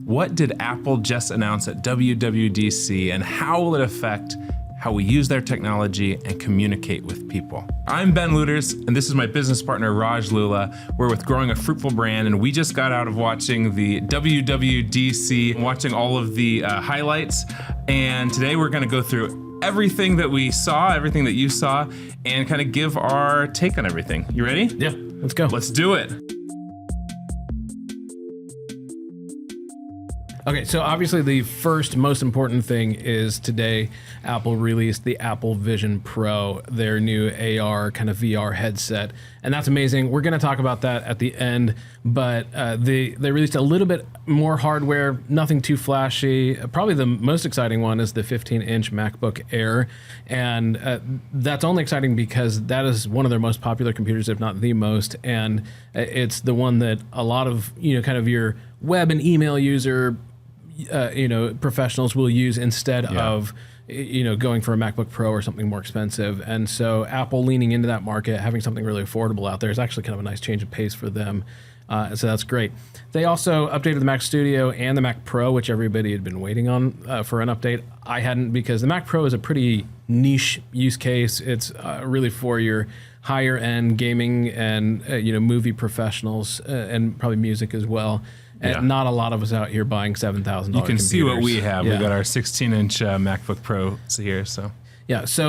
what did Apple just announce at WWDC, and how will it affect how we use their technology and communicate with people? I'm Ben Lueders, and this is my business partner, Raj Lulla. We're with Growing a Fruitful Brand, and we just got out of watching the WWDC, watching all of the highlights. And today we're gonna go through everything that we saw, everything that you saw, and kind of give our take on everything. You ready? Yeah, let's go. Let's do it. Okay, so obviously the first most important thing is today Apple released the Apple Vision Pro, their new AR kind of VR headset, and that's amazing. We're going to talk about that at the end, but they released a little bit more hardware, nothing too flashy. Probably the most exciting one is the 15-inch MacBook Air, and that's only exciting because that is one of their most popular computers, if not the most, and it's the one that a lot of kind of your web and email user professionals will use instead of going for a MacBook Pro or something more expensive. And so Apple leaning into that market, having something really affordable out there is actually kind of a nice change of pace for them. So that's great. They also updated the Mac Studio and the Mac Pro, which everybody had been waiting on for an update. I hadn't, because the Mac Pro is a pretty niche use case. It's really for your higher end gaming and movie professionals and probably music as well. And not a lot of us out here buying $7,000 computers. You can see what we have. We've got our 16-inch MacBook Pro here. So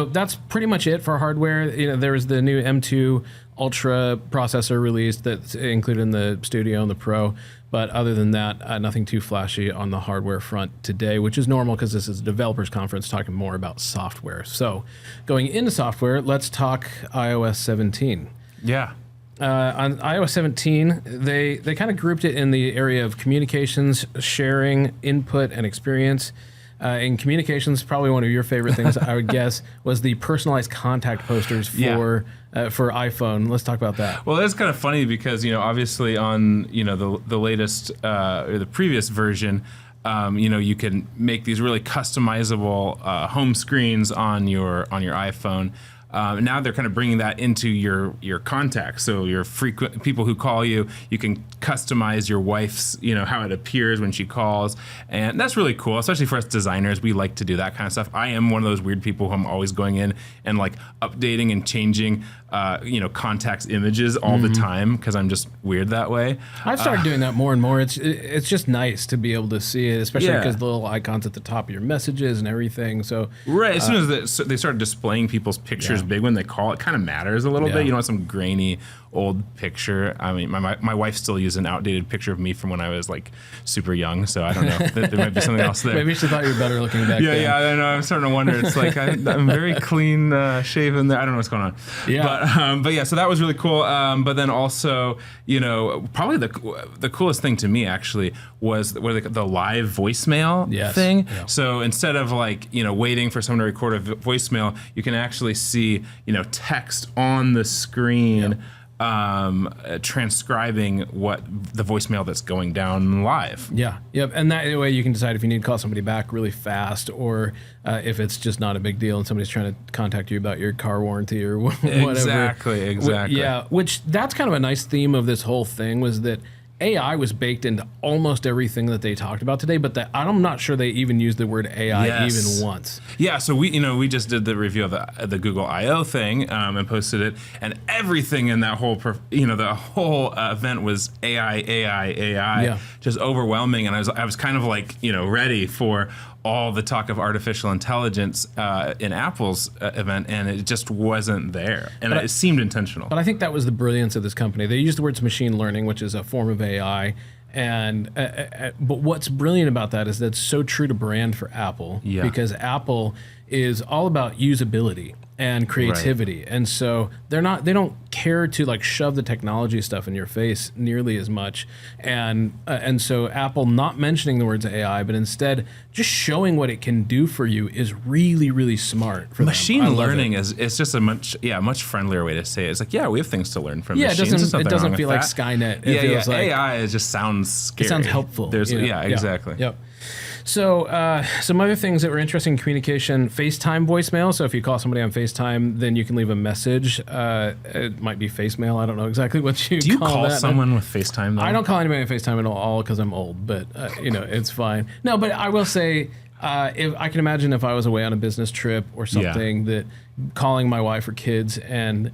that's pretty much it for hardware. There was the new M2 Ultra processor released that's included in the Studio and the Pro. But other than that, nothing too flashy on the hardware front today, which is normal because this is a developers conference talking more about software. So going into software, let's talk iOS 17. Yeah. On iOS 17, they kind of grouped it in the area of communications, sharing, input, and experience. In communications, probably one of your favorite things, I would guess, was the personalized contact posters for iPhone. Let's talk about that. Well, that's kind of funny because obviously on the latest or the previous version, you can make these really customizable home screens on your iPhone. Now they're kind of bringing that into your contacts. So your frequent people who call you, you can customize your wife's, how it appears when she calls. And that's really cool, especially for us designers. We like to do that kind of stuff. I am one of those weird people who I'm always going in and like updating and changing, contacts images all the time because I'm just weird that way. I've started doing that more and more. It's just nice to be able to see it, especially because the little icons at the top of your messages and everything. So right, as soon as they started displaying people's pictures big when they call, it kind of matters a little bit. You don't want some grainy old picture. I mean, my wife still uses an outdated picture of me from when I was like super young, so I don't know. There might be something else there. Maybe she thought you were better looking back then. Yeah, I know. I'm starting to wonder. It's like I'm very clean shaven there. I don't know what's going on. Yeah. But yeah, so that was really cool. But then also, probably the coolest thing to me actually was the live voicemail thing. Yeah. So instead of waiting for someone to record a voicemail, you can actually see text on the screen. Transcribing what the voicemail that's going down live. Yeah, yep, and that way you can decide if you need to call somebody back really fast or if it's just not a big deal and somebody's trying to contact you about your car warranty or whatever. Exactly. Yeah, which that's kind of a nice theme of this whole thing was that AI was baked into almost everything that they talked about today, but I'm not sure they even used the word AI even once. Yeah, so we just did the review of the Google I/O thing and posted it, and everything in that whole the whole event was AI, just overwhelming. And I was kind of ready for all the talk of artificial intelligence in Apple's event, and it just wasn't there. And it seemed intentional. But I think that was the brilliance of this company. They used the words machine learning, which is a form of AI. And but what's brilliant about that is that's so true to brand for Apple, because Apple is all about usability and creativity, and so they don't care to shove the technology stuff in your face nearly as much, and so Apple not mentioning the words AI, but instead just showing what it can do for you is really, really smart for machine learning. It's just a much friendlier way to say it. It's we have things to learn from machines. It doesn't feel like Skynet. It feels like AI just sounds scary. It sounds helpful. Exactly. Yep. So some other things that were interesting in communication, FaceTime voicemail. So if you call somebody on FaceTime, then you can leave a message. It might be FaceMail. I don't know exactly what you Do you call call that. someone with FaceTime, though? I don't call anybody on FaceTime at all because I'm old, but it's fine. No, but I will say, if I can imagine if I was away on a business trip or something, that calling my wife or kids and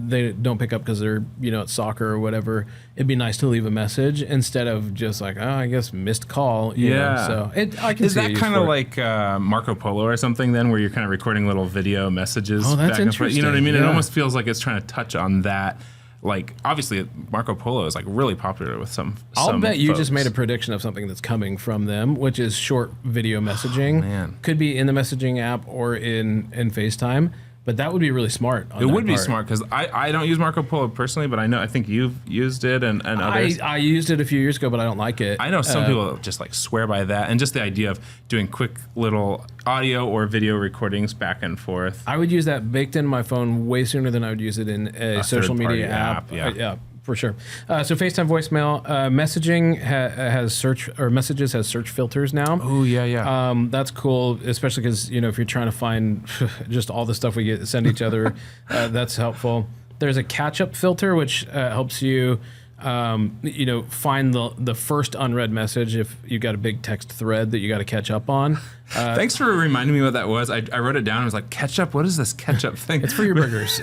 they don't pick up because they're at soccer or whatever, it'd be nice to leave a message instead of just like, I guess missed call. You know? So I can Is see that kind of like Marco Polo or something then, where you're kind of recording little video messages? Oh, that's back and forth? You know what I mean? interesting. It Yeah. almost feels like it's trying to touch on that. Like, obviously, Marco Polo is like really popular with some. I'll bet you folks. just made a prediction of something that's coming from them, which is short video messaging. Man. Could be in the messaging app or in FaceTime, but that would be really smart. It would be smart because I don't use Marco Polo personally, but I think you've used it and others. I used it a few years ago, but I don't like it. I know some people just like swear by that, and just the idea of doing quick little audio or video recordings back and forth. I would use that baked in my phone way sooner than I would use it in a social third-party media app. yeah. For sure. So FaceTime voicemail, messaging has search, or messages has search filters now. Oh yeah. That's cool, especially because if you're trying to find just all the stuff we send each other, that's helpful. There's a catch-up filter which helps you, find the first unread message if you got a big text thread that you got to catch up on. Thanks for reminding me what that was. I wrote it down. I was like, ketchup. What is this ketchup thing? It's for your burgers.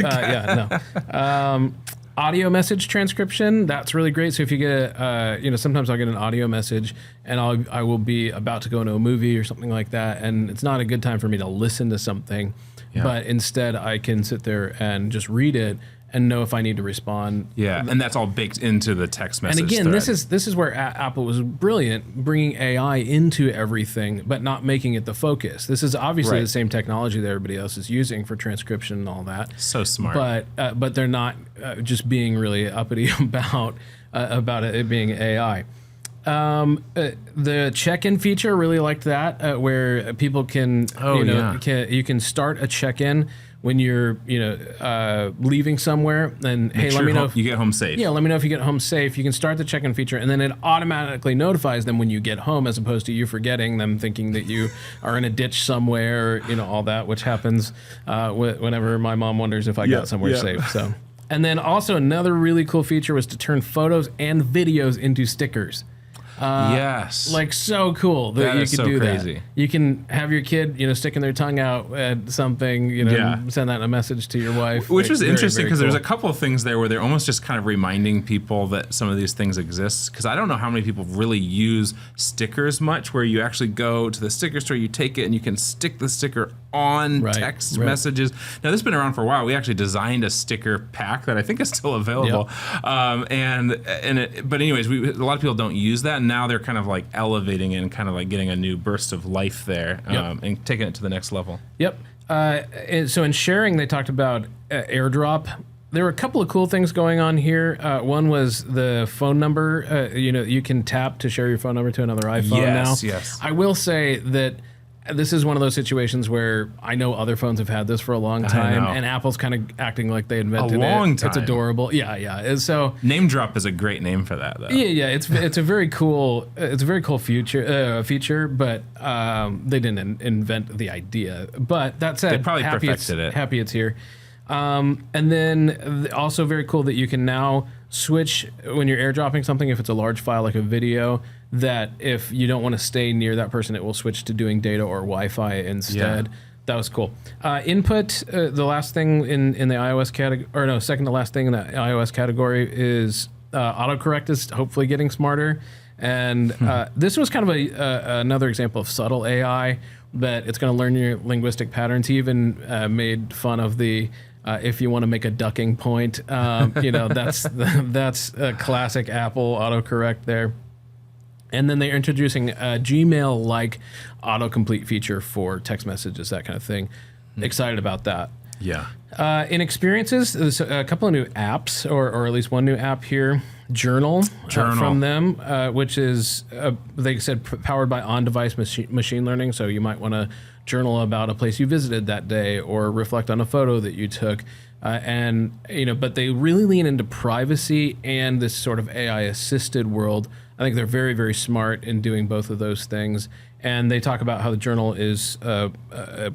Audio message transcription, that's really great. So if you get sometimes I'll get an audio message and I will be about to go into a movie or something like that, and it's not a good time for me to listen to something, but instead I can sit there and just read it and know if I need to respond. Yeah, and that's all baked into the text message. And again, thread. this is where Apple was brilliant, bringing AI into everything, but not making it the focus. This is obviously the same technology that everybody else is using for transcription and all that. So smart. But they're not just being really uppity about it being AI. The check-in feature, really liked that, where people can, you can start a check-in when you're, leaving somewhere, and let me know if you get home safe. Yeah, let me know if you get home safe. You can start the check-in feature, and then it automatically notifies them when you get home, as opposed to you forgetting, them thinking that you are in a ditch somewhere, all that, which happens whenever my mom wonders if I got somewhere safe. So, and then also another really cool feature was to turn photos and videos into stickers. Yes. Like, so cool that you can do that. You can have your kid, sticking their tongue out at something, send that in a message to your wife. Which was interesting because cool. there's a couple of things there where they're almost just kind of reminding people that some of these things exist. Because I don't know how many people really use stickers much, where you actually go to the sticker store, you take it, and you can stick the sticker on text messages. Now, this has been around for a while. We actually designed a sticker pack that I think is still available. Yep. But anyways, a lot of people don't use that. And now they're kind of like elevating it and kind of like getting a new burst of life there, and taking it to the next level. Yep. So in sharing, they talked about AirDrop. There were a couple of cool things going on here. One was the phone number. You can tap to share your phone number to another iPhone now. Yes. I will say that this is one of those situations where I know other phones have had this for a long time, and Apple's kind of acting like they invented it. A long time. It's adorable. Yeah. And so Name Drop is a great name for that, though. Yeah. It's a very cool feature, but they didn't invent the idea. But that said, they probably perfected it. Happy it's here. And then also very cool that you can now switch when you're airdropping something, if it's a large file like a video, that if you don't want to stay near that person, it will switch to doing data or Wi-Fi instead. That was cool. Input, the last thing in the iOS category, or no, second to last thing in the iOS category is autocorrect is hopefully getting smarter. And this was kind of another example of subtle AI, that it's going to learn your linguistic patterns. He even made fun of the if you want to make a ducking point, that's a classic Apple autocorrect there. And then they're introducing a Gmail-like autocomplete feature for text messages, that kind of thing. Excited about that. Yeah. In experiences, there's a couple of new apps, or at least one new app here. Journal. From them, which is, they said, powered by on-device machine learning. So you might want to journal about a place you visited that day, or reflect on a photo that you took. But they really lean into privacy and this sort of AI-assisted world I think they're very, very smart in doing both of those things. And they talk about how the journal is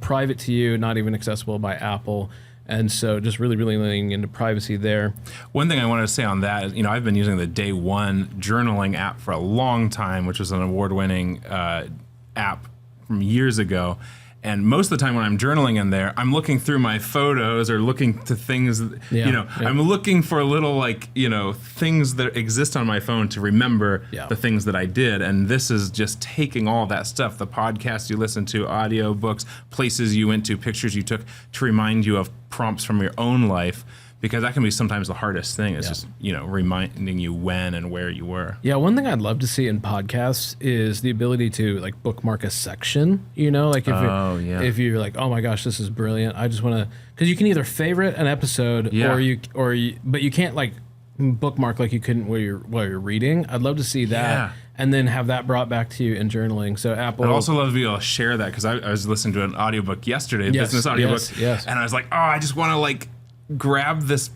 private to you, not even accessible by Apple. And so just really, really leaning into privacy there. One thing I wanted to say on that is, I've been using the Day One journaling app for a long time, which was an award-winning app from years ago. And most of the time when I'm journaling in there, I'm looking through my photos or looking to things, I'm looking for little things that exist on my phone to remember the things that I did. And this is just taking all that stuff, the podcasts you listen to, audio books, places you went to, pictures you took, to remind you of prompts from your own life. Because that can be sometimes the hardest thing. It's just, reminding you when and where you were. Yeah, one thing I'd love to see in podcasts is the ability to bookmark a section. If you're like, oh my gosh, this is brilliant. I just want to, because you can either favorite an episode but you can't bookmark like you couldn't while you're reading. I'd love to see that. And then have that brought back to you in journaling. So Apple. I'd also love to be able to share that because I was listening to an audiobook yesterday, a business audiobook, and I was like, oh, I just want to grab this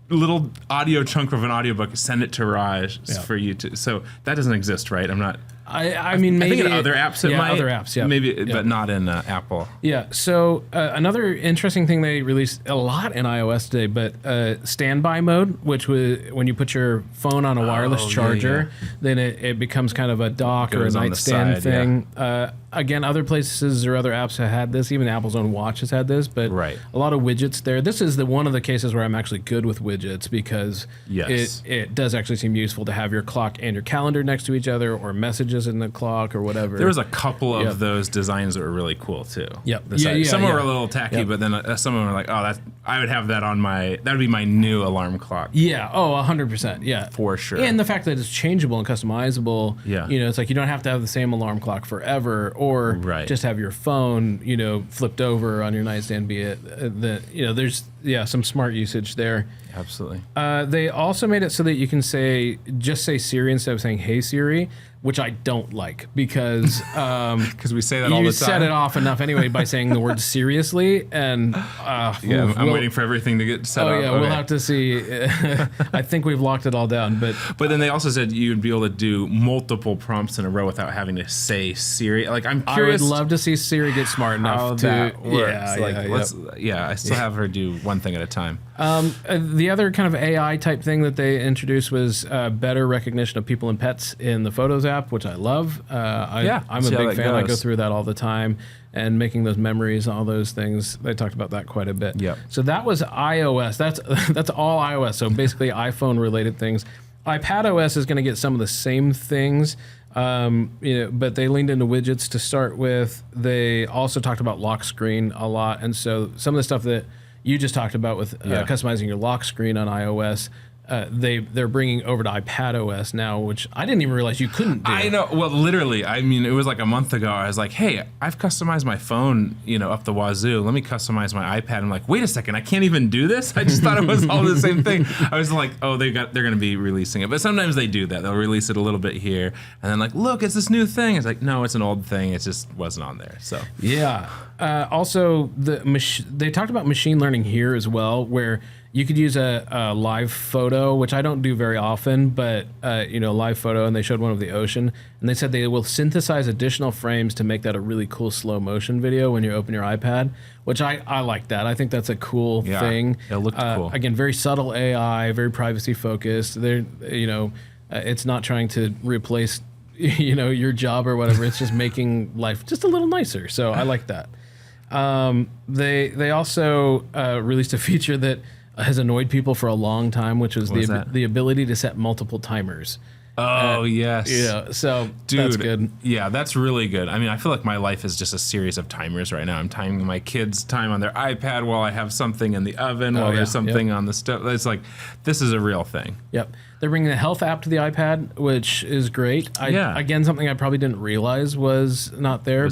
little audio chunk of an audiobook, send it to Raj for you to. So that doesn't exist, right? I'm not. I mean, maybe I think in other apps it might. Other apps, maybe, but not in Apple. Yeah. So another interesting thing they released a lot in iOS today, but standby mode, which was when you put your phone on a wireless charger, then it becomes kind of a dock or a nightstand thing. Again, other places or other apps have had this. Even Apple's own watch has had this, but a lot of widgets there. This is one of the cases where I'm actually good with widgets because it does actually seem useful to have your clock and your calendar next to each other, or messages in the clock or whatever. There was a couple of those designs that were really cool too. Some were a little tacky, but then some of them were like, oh, I would have that on that would be my new alarm clock. Yeah. Oh, 100%. Yeah. For sure. And the fact that it's changeable and customizable. Yeah. It's like you don't have to have the same alarm clock forever, or just have your phone, flipped over on your nightstand. Be it there's some smart usage there. Absolutely. They also made it so that you can say Siri instead of saying Hey Siri, which I don't like because we say that all the time. You set it off enough anyway by saying the word seriously, and I'm waiting for everything to get set up. Okay. We'll have to see. I think we've locked it all down, but then they also said you'd be able to do multiple prompts in a row without having to say Siri. I'm curious. I would love to see Siri get smart enough to that works. I still have her do one thing at a time. The other kind of AI type thing that they introduced was better recognition of people and pets in the Photos app, which I love. I'm a big fan. I go through that all the time, and making those memories, all those things. They talked about that quite a bit. Yep. So that was iOS. That's all iOS. So basically iPhone related things. iPadOS is going to get some of the same things. But they leaned into widgets to start with. They also talked about lock screen a lot, and so some of the stuff that you just talked about with customizing your lock screen on iOS, they're bringing over to iPadOS now, which I didn't even realize you couldn't do. I know. Well, literally, it was like a month ago. I was like, hey, I've customized my phone, up the wazoo. Let me customize my iPad. I'm like, wait a second, I can't even do this? I just thought it was all the same thing. I was like, oh, they're going to be releasing it. But sometimes they do that. They'll release it a little bit here, and then look, it's this new thing. It's like, no, it's an old thing. It just wasn't on there. So yeah. Also, they talked about machine learning here as well, where you could use a live photo, which I don't do very often, but live photo, and they showed one of the ocean, and they said they will synthesize additional frames to make that a really cool slow motion video when you open your iPad, which I like that. I think that's a cool thing. It looked cool. Again, very subtle AI, very privacy focused. It's not trying to replace your job or whatever. It's just making life just a little nicer. So I like that. They also released a feature that has annoyed people for a long time, which was the ability to set multiple timers. Oh, yes. So dude, that's good. Yeah, that's really good. I feel like my life is just a series of timers right now. I'm timing my kids' time on their iPad while I have something in the oven, while there's something on the stove. It's like, this is a real thing. Yep. They're bringing the health app to the iPad, which is great. Again, something I probably didn't realize was not there,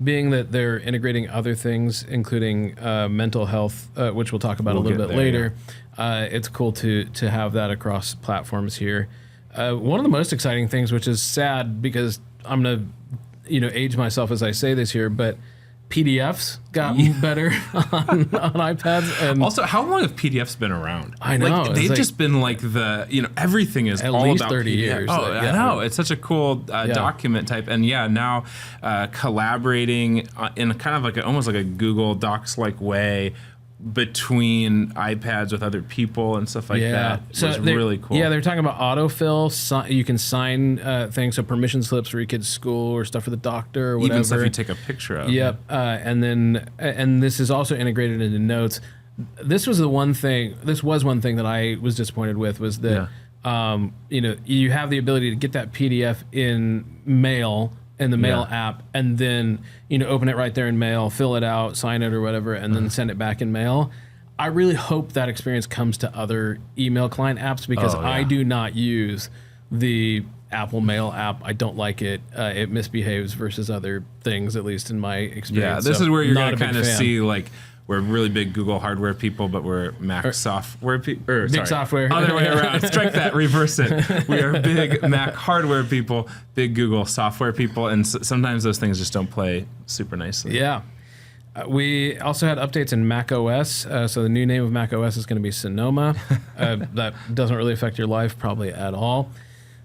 being that they're integrating other things, including mental health, which we'll talk about a little bit later, it's cool to have that across platforms here. One of the most exciting things, which is sad because I'm going to age myself as I say this here, but PDFs got better on iPads. And also, how long have PDFs been around? I know. Like, they've just been like everything is at all least about 30 PDF. years. Oh, Like, I know. It's such a cool document type. And now collaborating in kind of like almost like a Google Docs-like way between iPads with other people and stuff like that. So was really cool. Yeah, they're talking about autofill. You can sign things, so permission slips for your kid's school or stuff for the doctor or whatever. Even stuff you take a picture of. Yep. And this is also integrated into Notes. This was one thing that I was disappointed with, was that you have the ability to get that PDF in Mail, in the Mail app, and then open it right there in Mail, fill it out, sign it or whatever, and then send it back in Mail. I really hope that experience comes to other email client apps, because I do not use the Apple Mail app. I don't like it. It misbehaves versus other things, at least in my experience. Yeah, this is where you're not going to a big kind of fan. see, like, we're really big Google hardware people, but we're Mac software people. Big software. Other way around. Strike that. Reverse it. We are big Mac hardware people, big Google software people, and sometimes those things just don't play super nicely. Yeah. We also had updates in Mac OS. So the new name of Mac OS is going to be Sonoma. That doesn't really affect your life probably at all.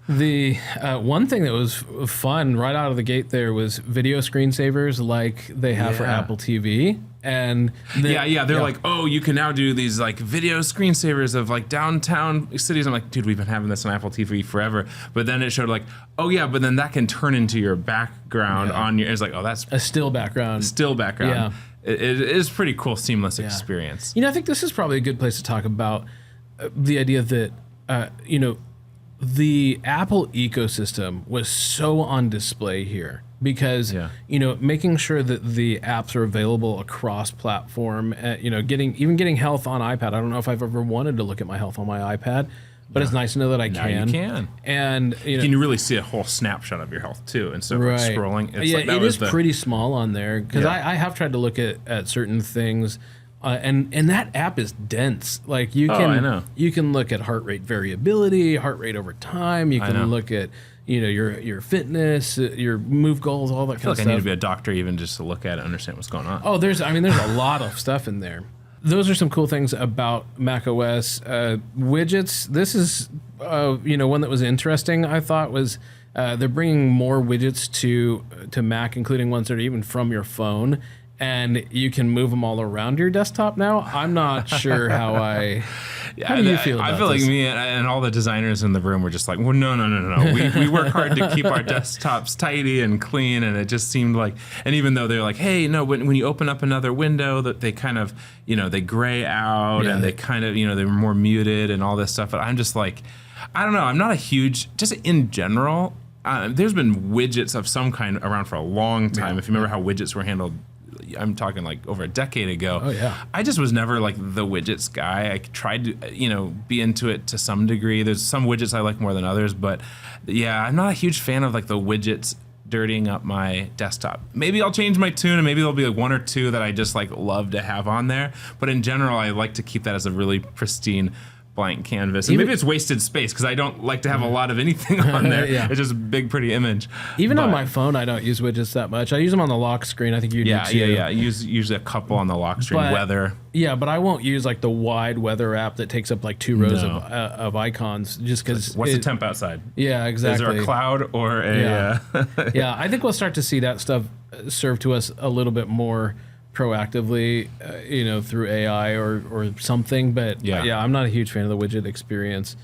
The one thing that was fun right out of the gate there was video screensavers like they have for Apple TV. And they're like, oh, you can now do these like video screensavers of like downtown cities. I'm like, dude, we've been having this on Apple TV forever. But then it showed like, oh yeah, but then that can turn into your background on your. It's like, oh, that's a still background. Yeah, it is pretty cool, seamless experience. I think this is probably a good place to talk about the idea that the Apple ecosystem was so on display here. Because making sure that the apps are available across platform, getting health on iPad. I don't know if I've ever wanted to look at my health on my iPad, but it's nice to know that I can. You can, and can you really see a whole snapshot of your health too instead of like scrolling? It's it is pretty small on there, because I have tried to look at certain things. And that app is dense. Like you can look at heart rate variability, heart rate over time. You can look at your fitness, your move goals, all that kind of stuff. I need to be a doctor even just to look at it and understand what's going on. Oh, there's a lot of stuff in there. Those are some cool things about macOS widgets. This is one that was interesting. I thought was they're bringing more widgets to Mac, including ones that are even from your phone. And you can move them all around your desktop now. I'm not sure how do you feel about I feel this? like me and all the designers in the room were just like, well, no. We work hard to keep our desktops tidy and clean, and it just seemed like, and even though they're like, hey, no, when you open up another window, that they kind of, they gray out and they kind of, they're more muted and all this stuff. But I'm just like, I don't know. I'm not a huge, just in general, there's been widgets of some kind around for a long time. If you remember how widgets were handled, I'm talking like over a decade ago. Oh yeah. I just was never like the widgets guy. I tried to, be into it to some degree. There's some widgets I like more than others, but yeah, I'm not a huge fan of like the widgets dirtying up my desktop. Maybe I'll change my tune and maybe there'll be like one or two that I just like love to have on there. But in general, I like to keep that as a really pristine blank canvas. And maybe it's wasted space because I don't like to have a lot of anything on there. It's just a big, pretty image. Even on my phone, I don't use widgets that much. I use them on the lock screen. I think you do too. Yeah. I use usually a couple on the lock screen. Weather. Yeah, but I won't use like the wide weather app that takes up like 2 rows of icons just because. What's the temp outside? Yeah, exactly. Is there a cloud or a? Yeah, I think we'll start to see that stuff served to us a little bit more proactively, through AI or something. But I'm not a huge fan of the widget experience.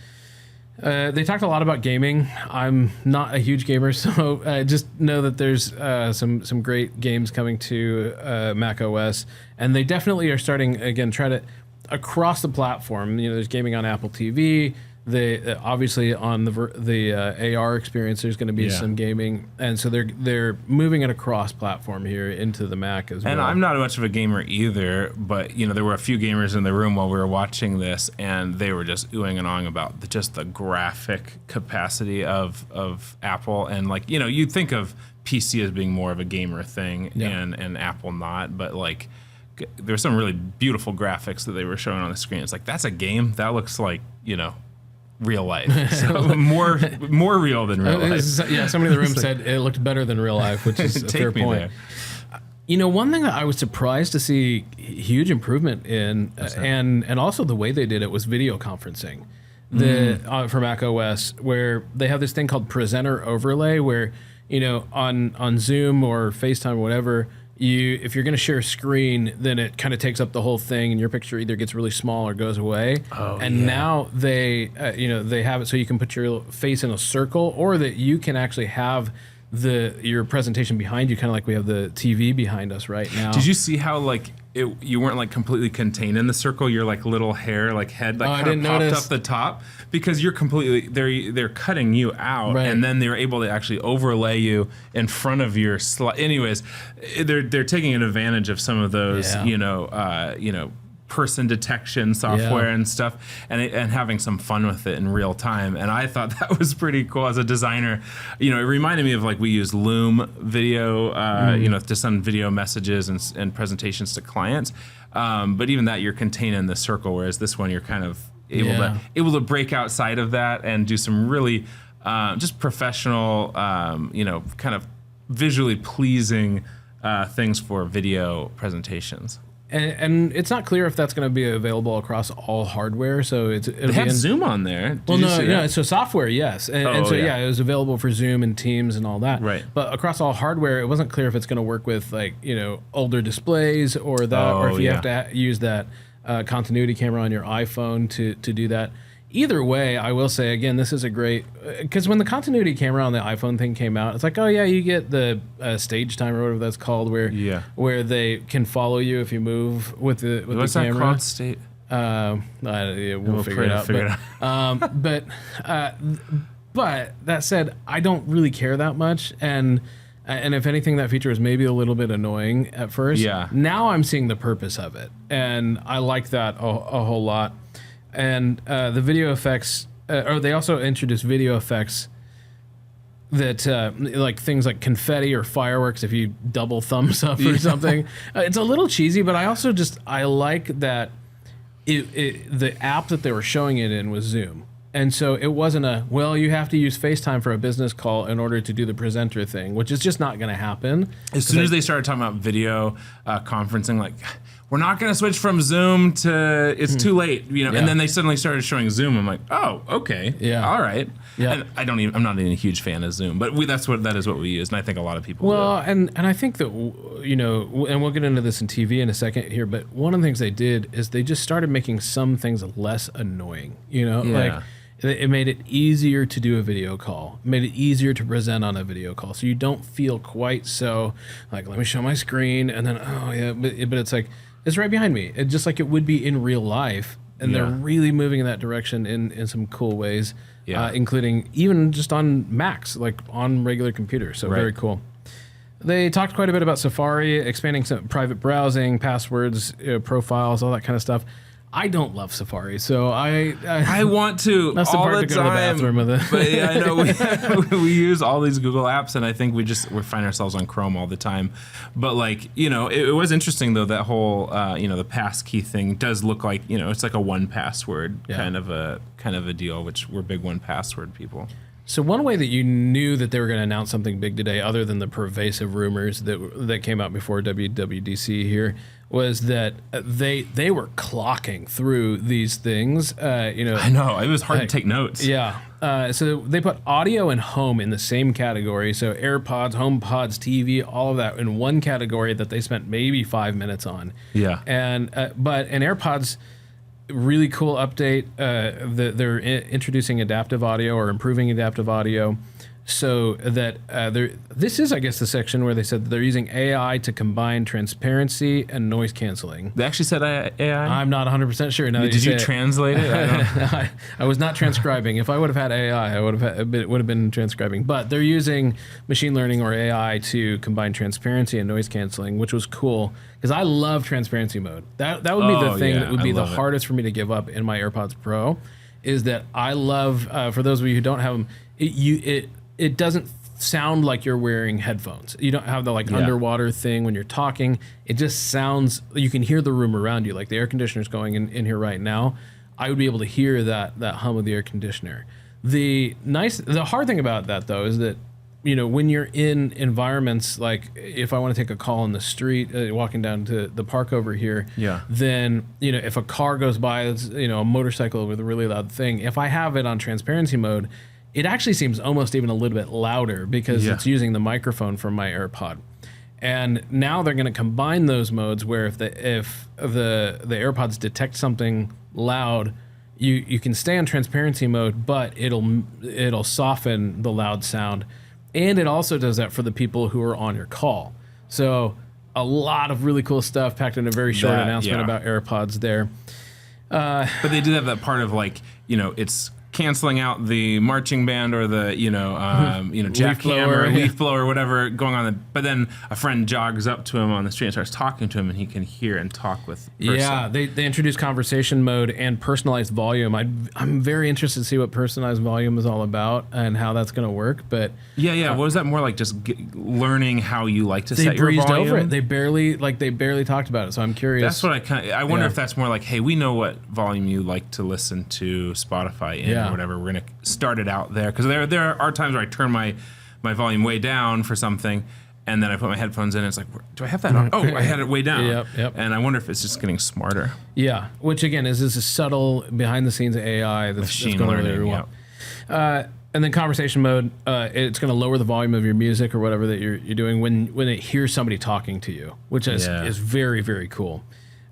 They talked a lot about gaming. I'm not a huge gamer, so just know that there's some great games coming to Mac OS, and they definitely are starting again try to across the platform. There's gaming on Apple TV. They obviously on the AR experience, there's going to be some gaming, and so they're moving it across platform here into the Mac as well. And I'm not much of a gamer either, but there were a few gamers in the room while we were watching this, and they were just oohing and ahhing about just the graphic capacity of Apple, and like you'd think of PC as being more of a gamer thing, and Apple not, but like there's some really beautiful graphics that they were showing on the screen. It's like that's a game that looks like real life, so more real than real life. Somebody in the room said it looked better than real life, which is a fair point. One thing that I was surprised to see huge improvement in, and also the way they did it, was video conferencing. For Mac OS, where they have this thing called presenter overlay, where on Zoom or FaceTime or whatever, if you're going to share a screen, then it kind of takes up the whole thing, and your picture either gets really small or goes away. Now they have it so you can put your face in a circle, or that you can actually have your presentation behind you, kind of like we have the TV behind us right now. Did you see how you weren't completely contained in the circle? Your little hair head kind of popped up the top, because you're completely they're cutting you out, and then they're able to actually overlay you in front of your slide. Anyways, they're taking advantage of some of those person detection software and stuff, and having some fun with it in real time. And I thought that was pretty cool as a designer. It reminded me of we use Loom video, to send video messages and presentations to clients. But even that, you're contained in the circle, whereas this one, you're kind of able to break outside of that and do some really just professional, kind of visually pleasing things for video presentations. And it's not clear if that's going to be available across all hardware. So they have Zoom on there. So software, yes, it was available for Zoom and Teams and all that. Right. But across all hardware, it wasn't clear if it's going to work with older displays or that, or if you have to use that continuity camera on your iPhone to do that. Either way, I will say, again, this is a great, because when the continuity camera on the iPhone thing came out, it's you get the stage time or whatever that's called, where they can follow you if you move with the camera. What's that called? State? We'll figure it out. But that said, I don't really care that much, and if anything, that feature is maybe a little bit annoying at first. Yeah. Now I'm seeing the purpose of it, and I like that a whole lot. And the video effects, or they also introduced video effects that, things like confetti or fireworks if you double thumbs up or something. It's a little cheesy, but I like that the app that they were showing it in was Zoom. And so it wasn't you have to use FaceTime for a business call in order to do the presenter thing, which is just not going to happen. As soon as they started talking about video conferencing, we're not going to switch from Zoom to it's too late, and then they suddenly started showing Zoom. I'm like, oh, okay, all right. Yeah. And I'm not even a huge fan of Zoom, but that is what we use, and I think a lot of people. Well, and I think that and we'll get into this in TV in a second here, but one of the things they did is they just started making some things less annoying. It made it easier to do a video call. It made it easier to present on a video call, so you don't feel quite so let me show my screen, and then but it's it's right behind me. It's just like it would be in real life, and they're really moving in that direction in some cool ways, including even just on Macs, on regular computers. So very cool. They talked quite a bit about Safari, expanding some private browsing, passwords, profiles, all that kind of stuff. I don't love Safari, so I want to that's the all part the to go time. To the bathroom with it. But I know we use all these Google apps, and I think we find ourselves on Chrome all the time. But it was interesting though, that whole the passkey thing does look like it's like a 1Password kind of a deal, which we're big 1Password people. So one way that you knew that they were going to announce something big today, other than the pervasive rumors that came out before WWDC here, was that they were clocking through these things. I know it was hard to take notes. Yeah. So they put audio and home in the same category. So AirPods, HomePods, TV, all of that in one category that they spent maybe 5 minutes on. Yeah. And but in AirPods, really cool update. They're introducing adaptive audio, or improving adaptive audio, so that this is, I guess, the section where they said that they're using AI to combine transparency and noise canceling. They actually said AI? I'm not 100% sure. Now Did you translate it? I was not transcribing. If I would have had AI, it would have been transcribing. But they're using machine learning or AI to combine transparency and noise canceling, which was cool, because I love transparency mode. That would be the thing that would be the hardest for me to give up in my AirPods Pro, is that I love, for those of you who don't have them, it doesn't sound like you're wearing headphones. You don't have the underwater thing when you're talking. It just sounds, you can hear the room around you. Like the air conditioner's going in here right now. I would be able to hear that hum of the air conditioner. The hard thing about that though is that when you're in environments like if I want to take a call in the street, walking down to the park over here, then, if a car goes by, it's, a motorcycle with a really loud thing, if I have it on transparency mode, it actually seems almost even a little bit louder because it's using the microphone from my AirPod. And now they're going to combine those modes where if the AirPods detect something loud, you can stay on transparency mode, but it'll soften the loud sound. And it also does that for the people who are on your call. So a lot of really cool stuff packed in a very short announcement about AirPods there. But they did have that part of it's canceling out the marching band or the jackhammer, leaf blower, whatever going on. But then a friend jogs up to him on the street and starts talking to him, and he can hear and talk with the person. Yeah, they introduced conversation mode and personalized volume. I'm very interested to see what personalized volume is all about and how that's going to work. But what was that more like? Just learning how you like to set your volume? They breezed over it. They barely talked about it. So I'm curious. That's what I wonder if that's more like, hey, we know what volume you like to listen to Spotify in. Or whatever, we're gonna start it out there because there are times where I turn my volume way down for something, and then I put my headphones in. And it's like, do I have that on? Oh, I had it way down. Yep. And I wonder if it's just getting smarter. Yeah, which again is a subtle behind the scenes AI that's going really well. And then conversation mode, it's going to lower the volume of your music or whatever that you're doing when it hears somebody talking to you, which is very, very cool.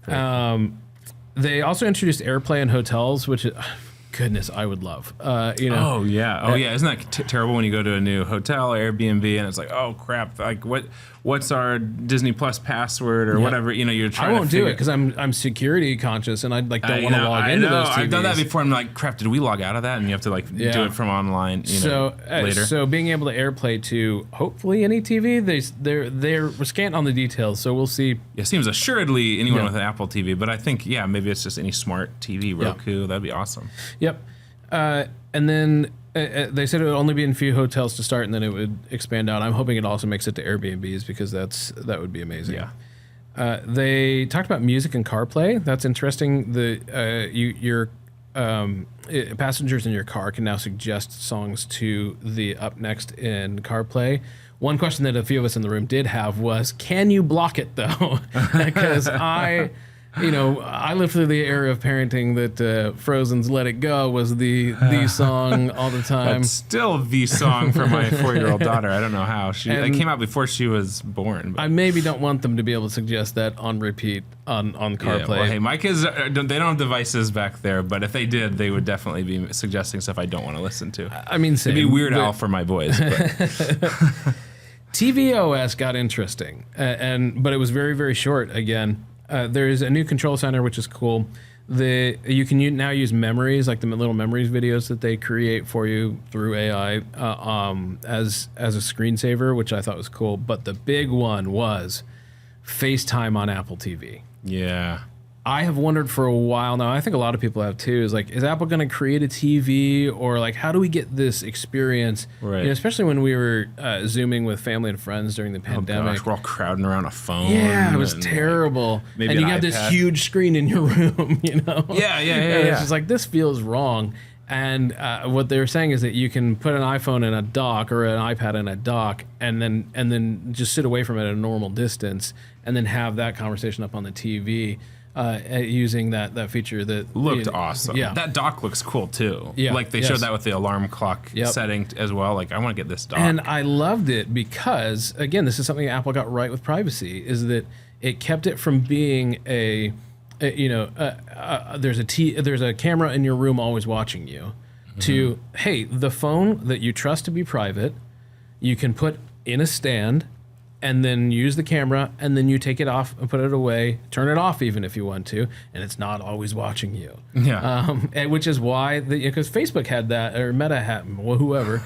They also introduced AirPlay in hotels, which is. Goodness, I would love. Oh yeah. Isn't that terrible when you go to a new hotel or Airbnb and it's like, oh crap, like what's our Disney Plus password or whatever? You're trying. I won't do it because I'm security conscious and I don't want to log into those TVs. I've done that before. I'm like, crap, did we log out of that? And you have to do it from online. Later. So being able to AirPlay to hopefully any TV, they're scant on the details. So we'll see. It seems assuredly anyone with an Apple TV, but I think maybe it's just any smart TV, Roku. That'd be awesome. Yep. And then they said it would only be in a few hotels to start, and then it would expand out. I'm hoping it also makes it to Airbnbs because that would be amazing. Yeah. They talked about music and CarPlay. That's interesting. Your passengers in your car can now suggest songs to the up next in CarPlay. One question that a few of us in the room did have was, can you block it though? Because I lived through the era of parenting that Frozen's "Let It Go" was the song all the time. That's still the song for my 4-year-old daughter. I don't know how. It came out before she was born. But. I maybe don't want them to be able to suggest that on repeat on CarPlay. Well, hey, my kids, they don't have devices back there, but if they did, they would definitely be suggesting stuff I don't want to listen to. I mean, it'd be Weird Al for my boys. tvOS got interesting, but it was very, very short again. There's a new control center, which is cool. You can now use memories, like the little memories videos that they create for you through AI as a screensaver, which I thought was cool. But the big one was FaceTime on Apple TV. Yeah. I have wondered for a while now, I think a lot of people have too, is Apple going to create a TV, or how do we get this experience? Right. Especially when we were Zooming with family and friends during the pandemic. Oh gosh, we're all crowding around a phone. Yeah, it was terrible. Maybe and you got this huge screen in your room, Yeah. It's just this feels wrong. And what they were saying is that you can put an iPhone in a dock or an iPad in a dock, and then just sit away from it at a normal distance, and then have that conversation up on the TV. Using that feature that looked awesome. Yeah, that dock looks cool too. Yeah, they showed that with the alarm clock setting as well. I want to get this dock. And I loved it because again, this is something Apple got right with privacy, is that it kept it from being there's a camera in your room always watching you. To hey, the phone that you trust to be private, you can put in a stand. And then use the camera, and then you take it off and put it away, turn it off even if you want to, and it's not always watching you. Yeah. Which is why, because Facebook had that, or Meta had, well, whoever,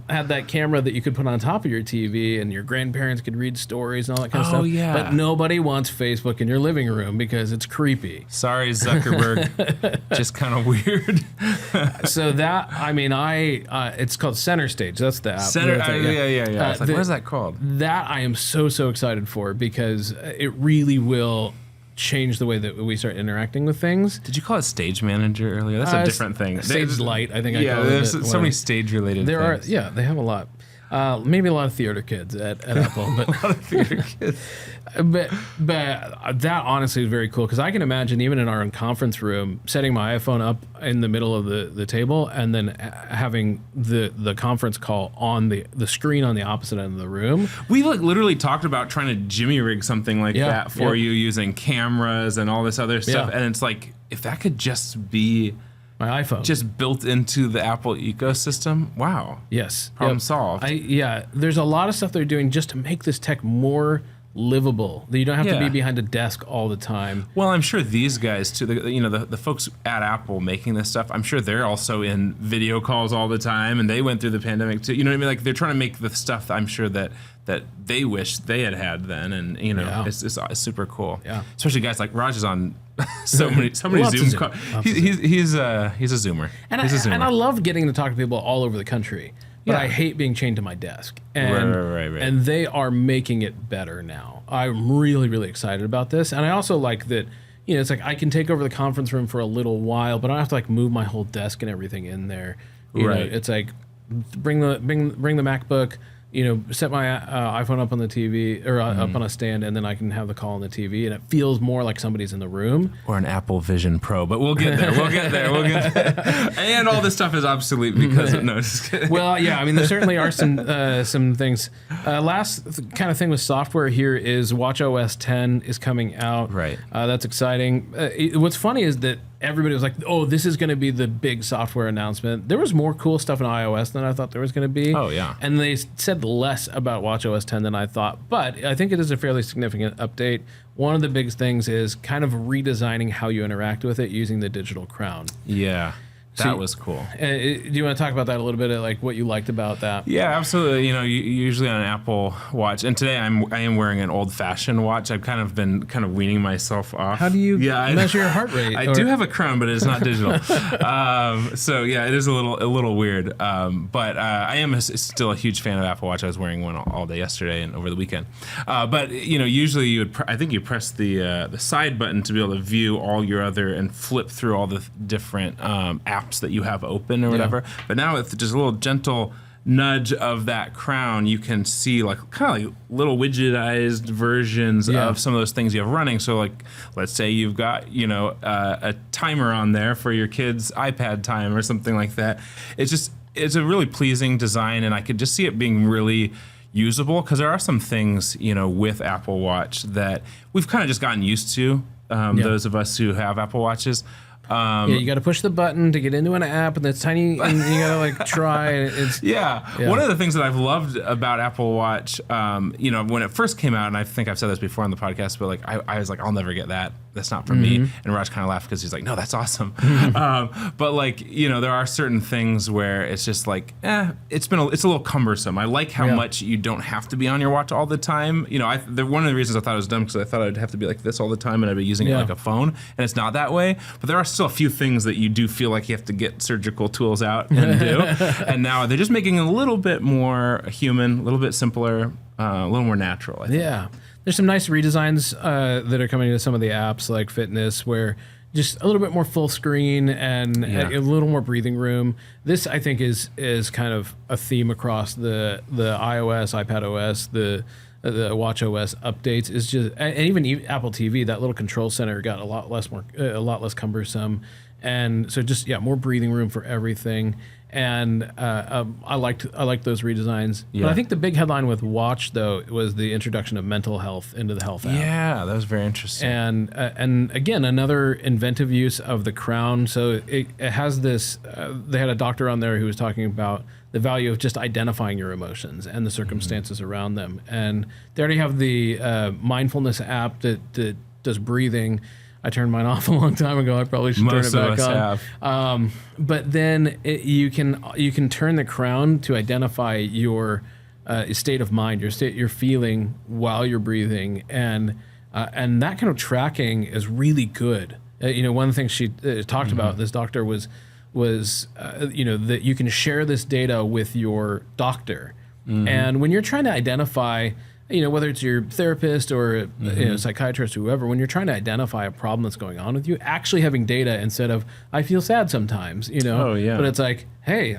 had that camera that you could put on top of your TV, and your grandparents could read stories and all that kind of stuff. Yeah. But nobody wants Facebook in your living room because it's creepy. Sorry, Zuckerberg. Just kind of weird. So that, it's called Center Stage. That's the app. Yeah. It's what is that called? That I am so excited for, because it really will change the way that we start interacting with things. Did you call it Stage Manager earlier? That's a different thing. Stage Lite, I think. Yeah, there's so many stage related things. They have a lot. Maybe a lot of theater kids at Apple, but A lot of theater kids. but that honestly is very cool because I can imagine even in our conference room setting my iPhone up in the middle of the table and then having the conference call on the screen on the opposite end of the room. We like literally talked about trying to jimmy rig something like that for you using cameras and all this other stuff, and it's like if that could just be my iPhone just built into the Apple ecosystem. Wow. Yes. Problem solved. There's a lot of stuff they're doing just to make this tech more livable. That you don't have to be behind a desk all the time. Well, I'm sure these guys too, the folks at Apple making this stuff, I'm sure they're also in video calls all the time and they went through the pandemic too. You know what I mean? Like they're trying to make the stuff I'm sure that they wish they had then, and it's super cool. Yeah. Especially guys like Raj is on so many Zoom calls. He's a Zoomer. And I love getting to talk to people all over the country. But I hate being chained to my desk. And, right. And they are making it better now. I'm really, really excited about this. And I also like that, it's like I can take over the conference room for a little while, but I don't have to like move my whole desk and everything in there. You know, it's like bring the MacBook, set my iPhone up on the TV or up on a stand, and then I can have the call on the TV, and it feels more like somebody's in the room. Or an Apple Vision Pro, but we'll get there. We'll get there. And all this stuff is obsolete because of just kidding. Well, yeah, I mean, there certainly are some things. Last kind of thing with software here is watchOS 10 is coming out. Right. That's exciting. What's funny is that everybody was like, oh, this is going to be the big software announcement. There was more cool stuff in iOS than I thought there was going to be. Oh, yeah. And they said less about watchOS 10 than I thought. But I think it is a fairly significant update. One of the big things is kind of redesigning how you interact with it using the digital crown. Yeah. That was cool. Do you want to talk about that a little bit, like what you liked about that? Yeah, absolutely. Usually on an Apple Watch, and today I am wearing an old-fashioned watch. I've kind of been weaning myself off. How do you measure your heart rate? I do have a crown, but it's not digital. So yeah, it is a little weird. But I am still a huge fan of Apple Watch. I was wearing one all day yesterday and over the weekend. But usually you would, I think you press the side button to be able to view all your other and flip through all the different apps that you have open or whatever. But now with just a little gentle nudge of that crown, you can see like kind of like little widgetized versions of some of those things you have running. So like, let's say you've got, a timer on there for your kid's iPad time or something like that. It's a really pleasing design, and I could just see it being really usable because there are some things, with Apple Watch that we've kind of just gotten used to, those of us who have Apple Watches. You got to push the button to get into an app, and it's tiny, and you got to like try. It's One of the things that I've loved about Apple Watch, when it first came out, and I think I've said this before on the podcast, but like I was like, I'll never get that. That's not for me. And Raj kind of laughed because he's like, no, that's awesome. But like, there are certain things where it's just like, it's a little cumbersome. I like how much you don't have to be on your watch all the time. One of the reasons I thought it was dumb because I thought I'd have to be like this all the time and I'd be using it like a phone, and it's not that way. But there are still a few things that you do feel like you have to get surgical tools out and do. And now they're just making it a little bit more human, a little bit simpler, a little more natural, I think. Yeah. There's some nice redesigns that are coming to some of the apps like fitness where just a little bit more full screen and a little more breathing room. This, I think, is kind of a theme across the iOS, iPadOS, the watchOS updates. Is just, and even Apple TV, that little control center got a lot less cumbersome, and so just more breathing room for everything. And I liked those redesigns. Yeah. But I think the big headline with Watch though was the introduction of mental health into the health app. Yeah, that was very interesting. And again, another inventive use of the crown. So it has this. They had a doctor on there who was talking about the value of just identifying your emotions and the circumstances around them. And they already have the mindfulness app that does breathing. I turned mine off a long time ago. I probably should turn it back on. But then you can turn the crown to identify your state of mind, your feeling while you're breathing, and that kind of tracking is really good. One of the things she talked about, this doctor was that you can share this data with your doctor, and when you're trying to identify. Whether it's your therapist or psychiatrist or whoever, when you're trying to identify a problem that's going on with you, actually having data instead of, I feel sad sometimes, Oh, yeah. But it's like, hey,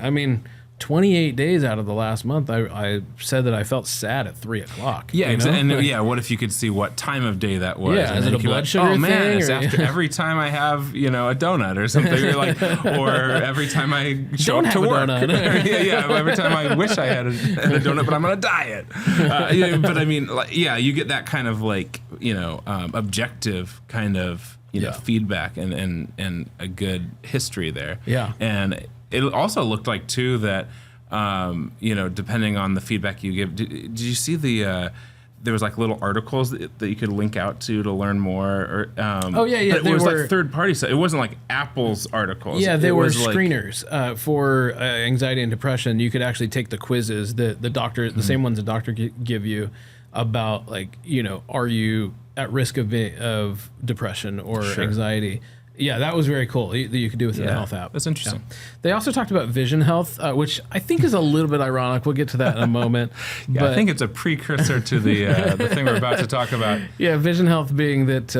28 days out of the last month, I said that I felt sad at 3 o'clock. Yeah, you know? and yeah. What if you could see what time of day that was? Yeah, and is it a blood sugar oh man, thing, it's or- after every time I have a donut or something. You're like, or every time I show Don't up to have a work. donut. yeah. Every time I wish I had a donut, but I'm on a diet. But I mean, like, yeah, you get that kind of like objective kind of feedback and a good history there. Yeah. And it also looked like too that depending on the feedback you give, did you see there was like little articles that you could link out to learn more? Or Oh yeah. But it was like third party stuff. It wasn't like Apple's articles. Yeah, they it were was like, screeners for anxiety and depression. You could actually take the quizzes, the doctor, the same ones the doctor give you about like, are you at risk of depression or anxiety? Yeah, that was very cool that you could do within the health app. That's interesting. Yeah. They also talked about vision health, which I think is a little bit ironic. We'll get to that in a moment. Yeah, but I think it's a precursor to the thing we're about to talk about. yeah, vision health being that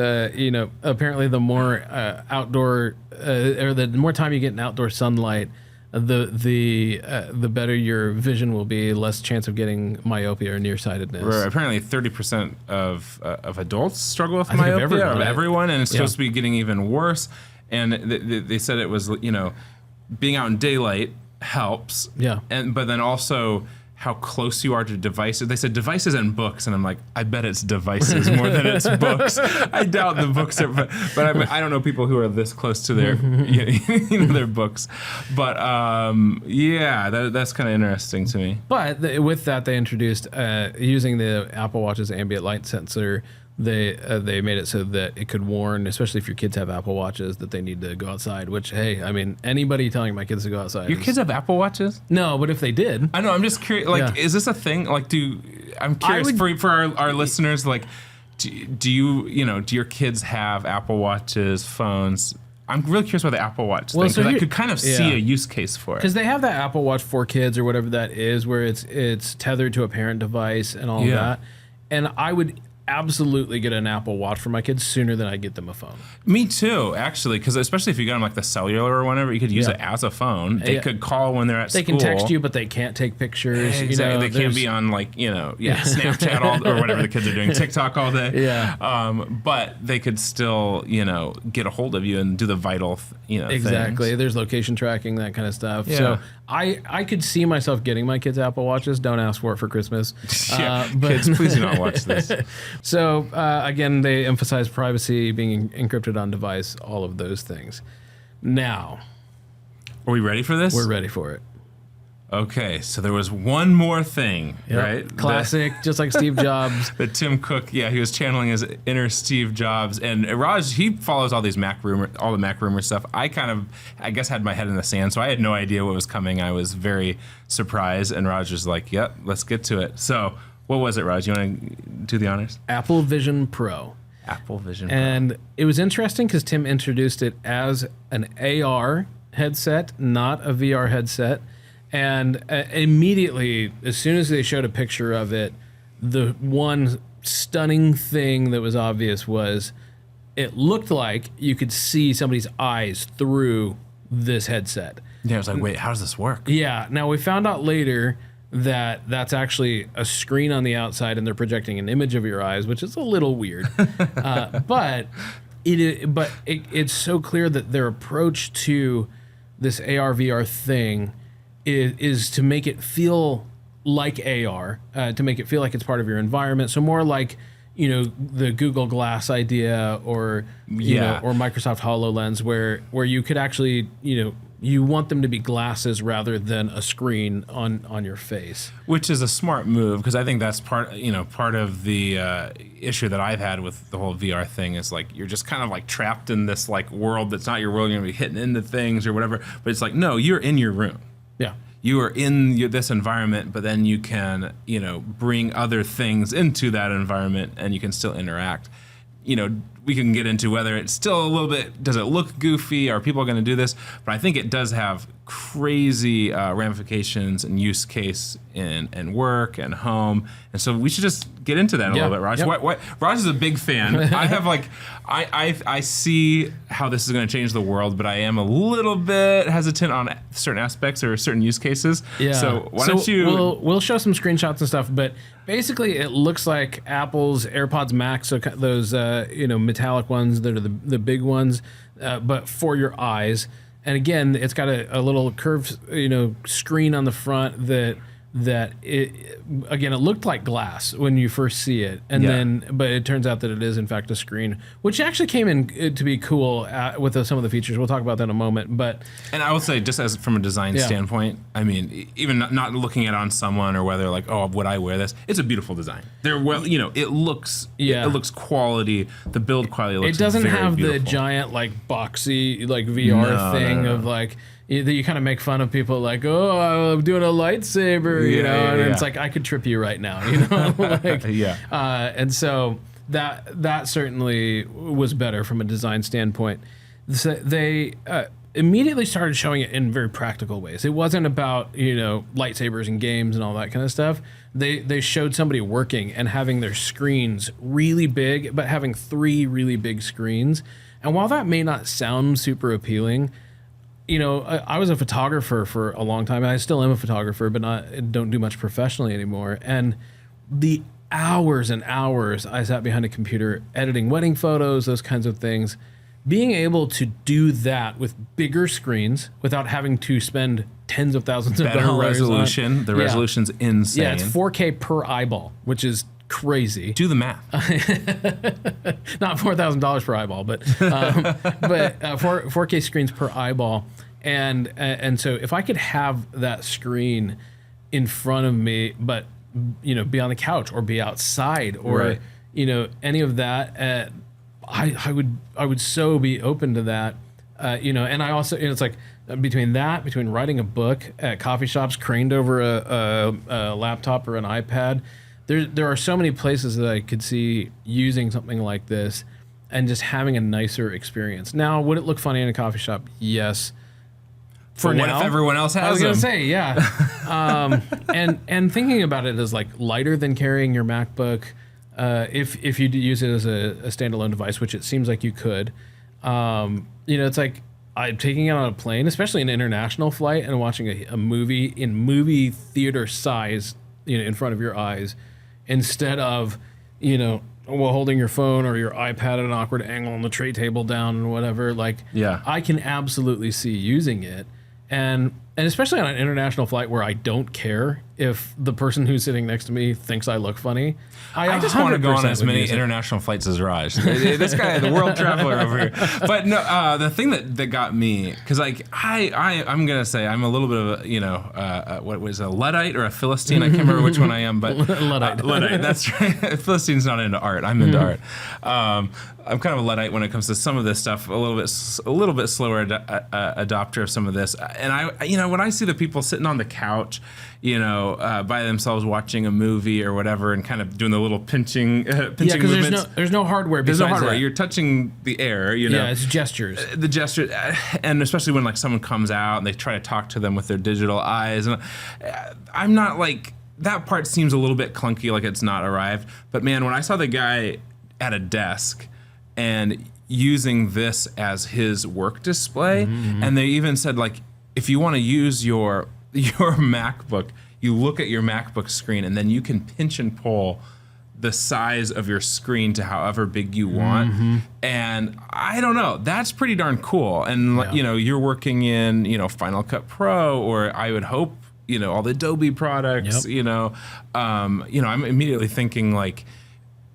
apparently the more outdoor or the more time you get in outdoor sunlight, the better your vision will be, less chance of getting myopia or nearsightedness. Where apparently 30% of adults struggle with I think of myopia, everyone, of right? everyone, and it's Yeah. supposed to be getting even worse. And they said it was, being out in daylight helps. Yeah. But then also how close you are to devices. They said devices and books, and I'm like, I bet it's devices more than it's books. I doubt the books are, but I don't know people who are this close to their their books. But that's kind of interesting to me. But with that, they introduced using the Apple Watch's ambient light sensor. They made it so that it could warn, especially if your kids have Apple Watches, that they need to go outside. Which, hey, I mean, anybody telling my kids to go outside. Your kids have Apple Watches? No, but if they did, I know. I'm just curious. Like, is this a thing? Like, I'm curious for our listeners. Like, do your kids have Apple Watches, phones? I'm really curious about the Apple Watch thing, because I could kind of see a use case for it. Because they have that Apple Watch for Kids or whatever that is, where it's tethered to a parent device and all of that. And I would absolutely get an Apple Watch for my kids sooner than I get them a phone. Me too, actually, because especially if you get on like the cellular or whatever, you could use it as a phone. They could call when they're at school. They can text you, but they can't take pictures. Exactly. They can't be on like Snapchat or whatever the kids are doing, TikTok all day. Yeah. But they could still get a hold of you and do the vital exactly. things. There's location tracking, that kind of stuff. Yeah. So I could see myself getting my kids Apple Watches. Don't ask for it for Christmas. Kids, please do not watch this. So again, they emphasize privacy, being encrypted on device, all of those things. Now, are we ready for this? we're ready for it. Okay, so there was one more thing, right? Classic, just like Steve Jobs. That Tim Cook, he was channeling his inner Steve Jobs, and Raj, he follows all the Mac rumor stuff. I guess had my head in the sand, so I had no idea what was coming. I was very surprised, and Raj was like, "Yep, let's get to it." So, what was it, Raj? You want to do the honors? Apple Vision Pro. Apple Vision Pro. And it was interesting because Tim introduced it as an AR headset, not a VR headset. And immediately, as soon as they showed a picture of it, the one stunning thing that was obvious was it looked like you could see somebody's eyes through this headset. Yeah, I was like, wait, how does this work? Yeah. Now, we found out later that that's actually a screen on the outside and they're projecting an image of your eyes, which is a little weird. But it's so clear that their approach to this AR VR thing is to make it feel like AR, to make it feel like it's part of your environment. So more like, the Google Glass idea or Microsoft HoloLens, where you could actually, you want them to be glasses rather than a screen on your face. Which is a smart move, because I think that's part of the issue that I've had with the whole VR thing is like you're just kind of like trapped in this like world that's not your world. You're gonna be hitting into things or whatever, but it's like, no, you're in your room. Yeah. You are in this environment, but then you can, bring other things into that environment and you can still interact. we can get into whether it's still a little bit, does it look goofy? Are people going to do this? But I think it does have crazy ramifications and use case in work and home. And so we should just get into that a little bit, Raj. Yep. Raj is a big fan. I have I see how this is going to change the world, but I am a little bit hesitant on certain aspects or certain use cases. Yeah. So why don't you... We'll show some screenshots and stuff, but basically it looks like Apple's AirPods Max, so those metallic ones that are the big ones, but for your eyes. And again, it's got a little curved screen on the front that it looked like glass when you first see it, and but it turns out that it is in fact a screen, which actually came in to be cool with some of the features. We'll talk about that in a moment. And I will say, just as from a design standpoint, I mean, even not looking at it on someone or whether like, oh, would I wear this? It's a beautiful design. It looks quality. The build quality looks. It doesn't very have beautiful. the giant like boxy like VR thing of like. That you kind of make fun of people like, oh, I'm doing a lightsaber, and it's like I could trip you right now, and so that certainly was better from a design standpoint. So they immediately started showing it in very practical ways. It wasn't about lightsabers and games and all that kind of stuff. They showed somebody working and having their screens really big, but having 3 really big screens. And while that may not sound super appealing, I was a photographer for a long time, and I still am a photographer, but don't do much professionally anymore. And the hours and hours I sat behind a computer editing wedding photos, those kinds of things, being able to do that with bigger screens without having to spend tens of thousands of dollars. Better resolution. The resolution's insane. Yeah, it's 4K per eyeball, which is crazy. Do the math. Not $4,000 per eyeball, but 4K screens per eyeball, and so if I could have that screen in front of me, but be on the couch or be outside or any of that, I would so be open to that, And I also it's like between writing a book at coffee shops craned over a laptop or an iPad. There are so many places that I could see using something like this and just having a nicer experience. Now, would it look funny in a coffee shop? Yes. For what if everyone else has them? I was going to say, yeah. And thinking about it as like lighter than carrying your MacBook, if you use it as a standalone device, which it seems like you could. It's like I'm taking it on a plane, especially an international flight, and watching a movie in movie theater size, in front of your eyes, instead of, holding your phone or your iPad at an awkward angle on the tray table down and whatever. Like, yeah, I can absolutely see using it. And especially on an international flight where I don't care if the person who's sitting next to me thinks I look funny. I just want to go on as many international flights as Raj. This guy, the world traveler over here. But no, the thing that got me, because like I'm gonna say I'm a little bit of what was a Luddite or a Philistine? I can't remember which one I am, but Luddite. Luddite. That's right. Philistine's not into art. I'm into art. I'm kind of a Luddite when it comes to some of this stuff. A little bit slower adopter of some of this. And I when I see the people sitting on the couch, by themselves watching a movie or whatever, and kind of doing the little pinching movements. There's no hardware. There's no hardware. That. You're touching the air. Yeah, it's gestures. The gesture, and especially when like someone comes out and they try to talk to them with their digital eyes. And I'm not like that part seems a little bit clunky, like it's not arrived. But man, when I saw the guy at a desk and using this as his work display, and they even said like, if you want to use your MacBook, you look at your MacBook screen and then you can pinch and pull the size of your screen to however big you want. And I don't know, that's pretty darn cool. And you're working in, Final Cut Pro, or I would hope, all the Adobe products, I'm immediately thinking like,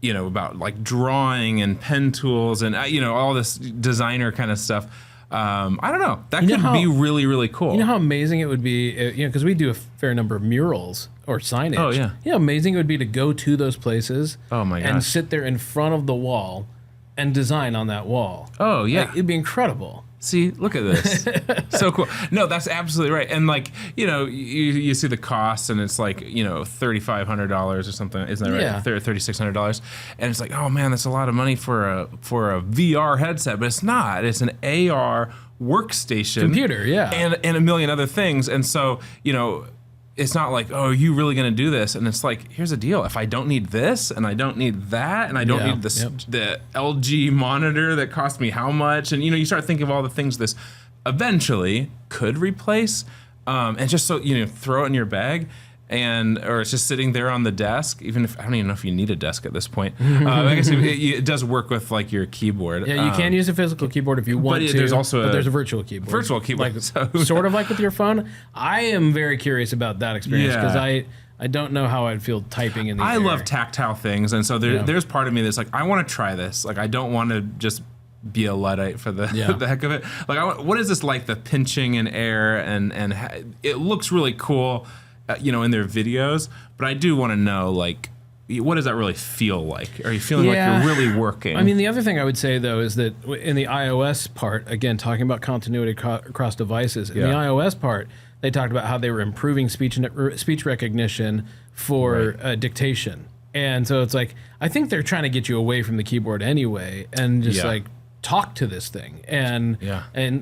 about like drawing and pen tools and, all this designer kind of stuff. I don't know. That could be really, really cool. You know how amazing it would be, because we do a fair number of murals or signage. Oh, yeah. You know how amazing it would be to go to those places and sit there in front of the wall and design on that wall. Oh, yeah. Like, it'd be incredible. See, look at this. So cool. No, that's absolutely right. And like, you see the cost and it's like, $3,500 or something. Isn't that right? Yeah. $3,600. And it's like, oh man, that's a lot of money for a VR headset, but it's not. It's an AR workstation. Computer, yeah. And a million other things. And so, it's not like, oh, are you really going to do this? And it's like, here's the deal. If I don't need this and I don't need that and I don't need the LG monitor that cost me how much? And, you start thinking of all the things this eventually could replace. And just so, throw it in your bag. Or it's just sitting there on the desk, even if I don't even know if you need a desk at this point. I guess it does work with like your keyboard. Yeah, you can use a physical keyboard if you want to. There's also there's a virtual keyboard. Virtual keyboard, like, sort of like with your phone. I am very curious about that experience because I don't know how I'd feel typing in the air. I love tactile things, and so there's part of me that's like, I want to try this. Like, I don't want to just be a Luddite for the heck of it. Like, what is this like? The pinching in air and it looks really cool. In their videos, but I do want to know, like, what does that really feel like? Are you feeling like you're really working? I mean, the other thing I would say, though, is that in the iOS part, again, talking about continuity across devices, in the iOS part, they talked about how they were improving speech recognition for dictation. And so it's like, I think they're trying to get you away from the keyboard anyway and just like talk to this thing and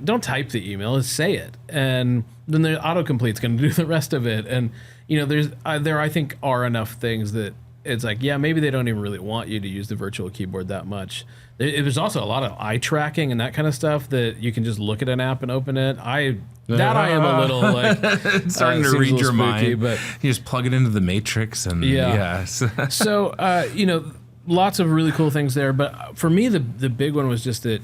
don't type the email, just say it. And then the autocomplete's going to do the rest of it. And, there I think are enough things that it's like, maybe they don't even really want you to use the virtual keyboard that much. There's also a lot of eye tracking and that kind of stuff that you can just look at an app and open it. I am a little like starting to read your spooky, mind. but you just plug it into the Matrix and So, lots of really cool things there. But for me, the big one was just that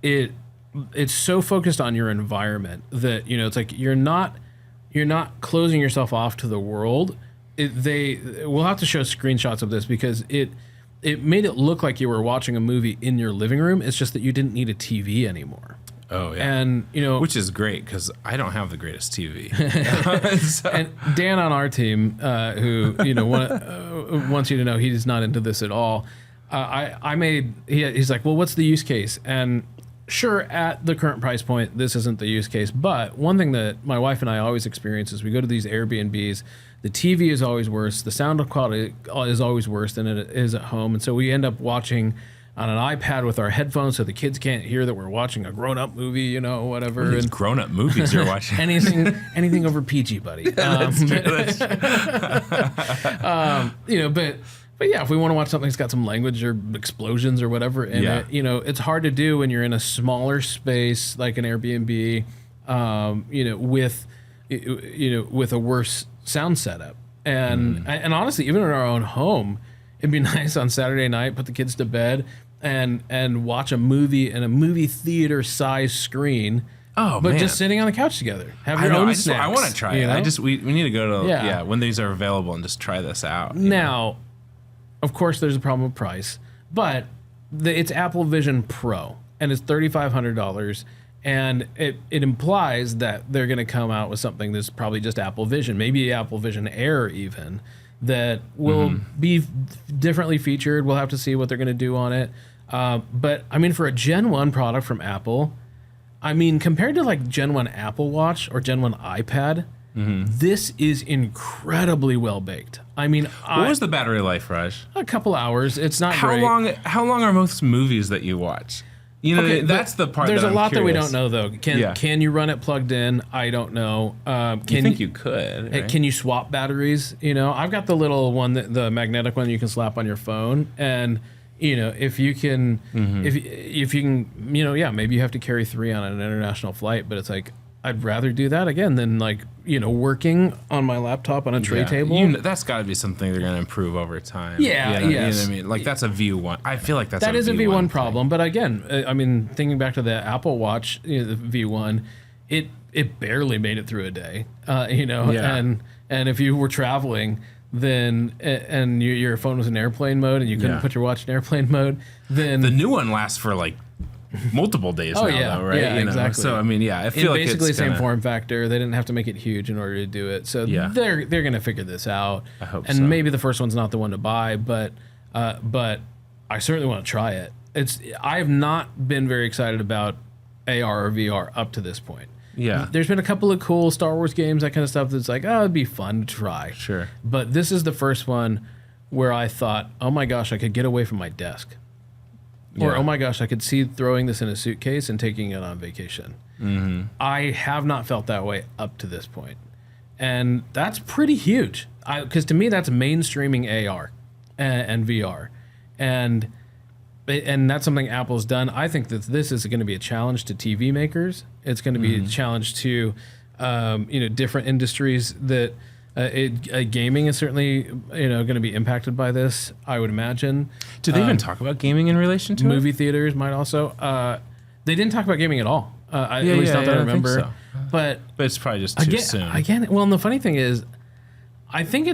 it's so focused on your environment that, it's like you're not closing yourself off to the world. We'll have to show screenshots of this because it made it look like you were watching a movie in your living room. It's just that you didn't need a TV anymore. Oh yeah, and which is great because I don't have the greatest TV. And Dan on our team, who wants you to know he's not into this at all. He's like, well, what's the use case? And sure, at the current price point, this isn't the use case. But one thing that my wife and I always experience is we go to these Airbnbs. The TV is always worse. The sound quality is always worse than it is at home. And so we end up watching on an iPad with our headphones so the kids can't hear that we're watching a grown-up movie, whatever. What are these grown-up movies you're watching? anything over PG, buddy. That's true. But yeah, if we want to watch something that's got some language or explosions or whatever in it, it's hard to do when you're in a smaller space like an Airbnb, with a worse sound setup. And honestly, even in our own home, it'd be nice on Saturday night, put the kids to bed and watch a movie in a movie theater size screen. Oh, but man. just sitting on the couch together, have your own snacks. I want to try it. We need to go to when these are available and just try this out. Now, of course, there's a problem with price, but it's Apple Vision Pro, and it's $3,500, and it implies that they're going to come out with something that's probably just Apple Vision, maybe Apple Vision Air even, that will be differently featured. We'll have to see what they're going to do on it. But, I mean, for a Gen 1 product from Apple, I mean, compared to like Gen 1 Apple Watch or Gen 1 iPad, this is incredibly well baked. I mean, what was the battery life, Raj? A couple hours. It's not great. How long are most movies that you watch? That's the part. There's that a lot curious. that we don't know though. Can you run it plugged in? I don't know. You could? Right? Can you swap batteries? I've got the little one, the magnetic one you can slap on your phone, and if you can, if you can, maybe you have to carry 3 on an international flight, but it's like, I'd rather do that again than working on my laptop on a tray table. That's got to be something they're going to improve over time. Yeah, You know what I mean? Like, that's a V1. I feel like that is a V1 problem. But again, I mean, thinking back to the Apple Watch, the V1, it barely made it through a day. And if you were traveling, then and your phone was in airplane mode and you couldn't put your watch in airplane mode, then the new one lasts for like multiple days now, though, right? Yeah, exactly. So I mean, I feel like basically it's the same form factor. They didn't have to make it huge in order to do it. So they're going to figure this out. I hope and so. Maybe the first one's not the one to buy, but I certainly want to try it. I have not been very excited about AR or VR up to this point. Yeah. There's been a couple of cool Star Wars games, that kind of stuff that's like, oh, it'd be fun to try. Sure. But this is the first one where I thought, oh my gosh, I could get away from my desk. Or, Yeah. oh my gosh, I could see throwing this in a suitcase and taking it on vacation. Mm-hmm. I have not felt that way up to this point. And that's pretty huge. Because to me, that's mainstreaming AR and VR. And that's something Apple's done. I think that this is going to be a challenge to TV makers. It's going to be a challenge to different industries that gaming is certainly going to be impacted by this, I would imagine. Do they even talk about gaming in relation to movie theaters might also. They didn't talk about gaming at all. At least not that I remember. Think so. But it's probably just too soon. Well, and the funny thing is, I think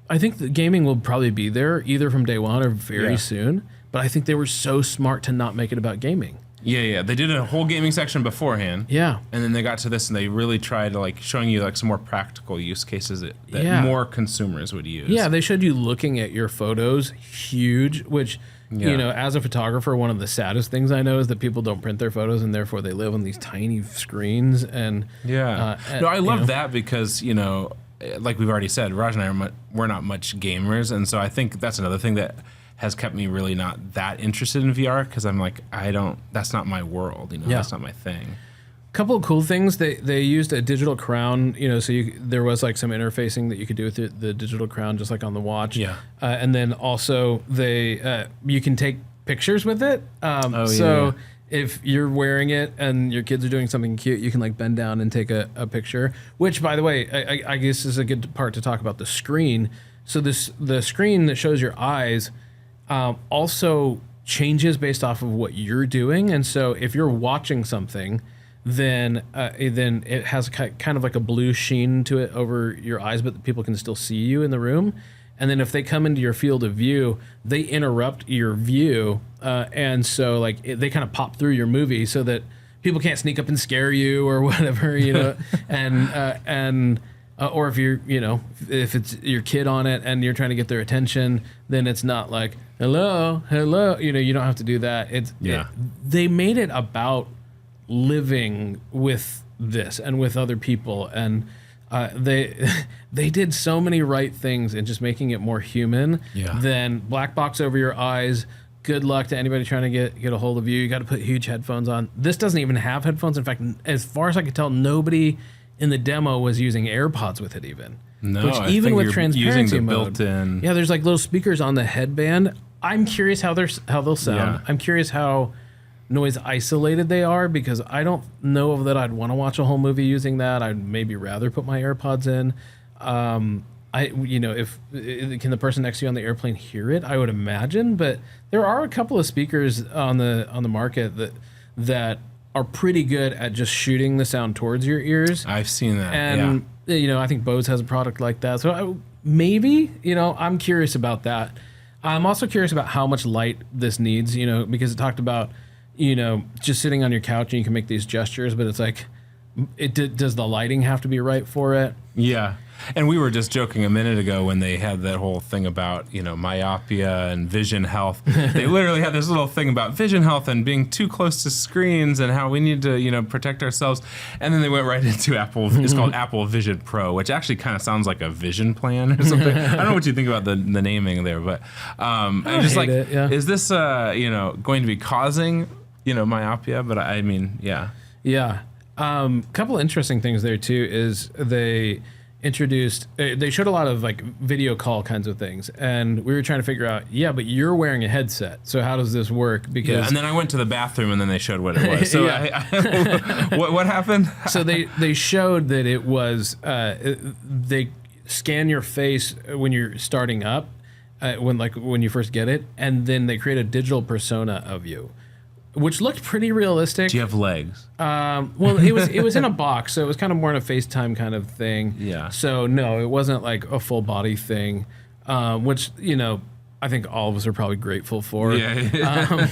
the gaming will probably be there either from day one or very soon. But I think they were so smart to not make it about gaming. Yeah. They did a whole gaming section beforehand. Yeah. And then they got to this and they really tried to like showing you like some more practical use cases that more consumers would use. Yeah, they showed you looking at your photos huge, which, as a photographer, one of the saddest things I know is that people don't print their photos and therefore they live on these tiny screens. And I love that because, like we've already said, Raj and I we're not much gamers. And so I think that's another thing that has kept me really not that interested in VR because I'm like, that's not my world, that's not my thing. Couple of cool things. They used a digital crown, so there was like some interfacing that you could do with the digital crown, just like on the watch. Yeah. And then also you can take pictures with it. If you're wearing it and your kids are doing something cute, you can like bend down and take a picture, which by the way, I guess is a good part to talk about the screen. So the screen that shows your eyes also changes based off of what you're doing. And so if you're watching something, then it has kind of like a blue sheen to it over your eyes, but people can still see you in the room. And then if they come into your field of view, they interrupt your view. And so like they kind of pop through your movie so that people can't sneak up and scare you or whatever, or if you're, if it's your kid on it and you're trying to get their attention, then it's not like, hello, you don't have to do that. They made it about living with this and with other people. And they did so many right things in just making it more human than black box over your eyes. Good luck to anybody trying to get a hold of you. You got to put huge headphones on. This doesn't even have headphones. In fact, as far as I could tell, nobody in the demo was using AirPods with it even. No, which even with transparency using the mode, built-in. Yeah, there's like little speakers on the headband. I'm curious how they'll sound. Yeah. I'm curious how noise isolated they are because I don't know that I'd want to watch a whole movie using that. I'd maybe rather put my AirPods in. If can the person next to you on the airplane hear it? I would imagine, but there are a couple of speakers on the market that are pretty good at just shooting the sound towards your ears. I've seen that. And I think Bose has a product like that. So maybe, I'm curious about that. I'm also curious about how much light this needs, because it talked about, just sitting on your couch and you can make these gestures, but it's like, does the lighting have to be right for it? Yeah. And we were just joking a minute ago when they had that whole thing about, myopia and vision health. They literally had this little thing about vision health and being too close to screens and how we need to, protect ourselves. And then they went right into Apple. It's called Apple Vision Pro, which actually kind of sounds like a vision plan or something. I don't know what you think about the naming there, but I'm just like, is this, going to be causing, myopia? But I mean, yeah. Yeah. Couple of interesting things there too is they showed a lot of like video call kinds of things, and we were trying to figure out, but you're wearing a headset, so how does this work? Because and then I went to the bathroom and then they showed what it was. So what happened? So they showed that it was they scan your face when you're starting up, when you first get it, and then they create a digital persona of you, which looked pretty realistic. Do you have legs? Well, it was in a box, so it was kind of more in a FaceTime kind of thing. Yeah. So no, it wasn't like a full body thing, which I think all of us are probably grateful for. Yeah.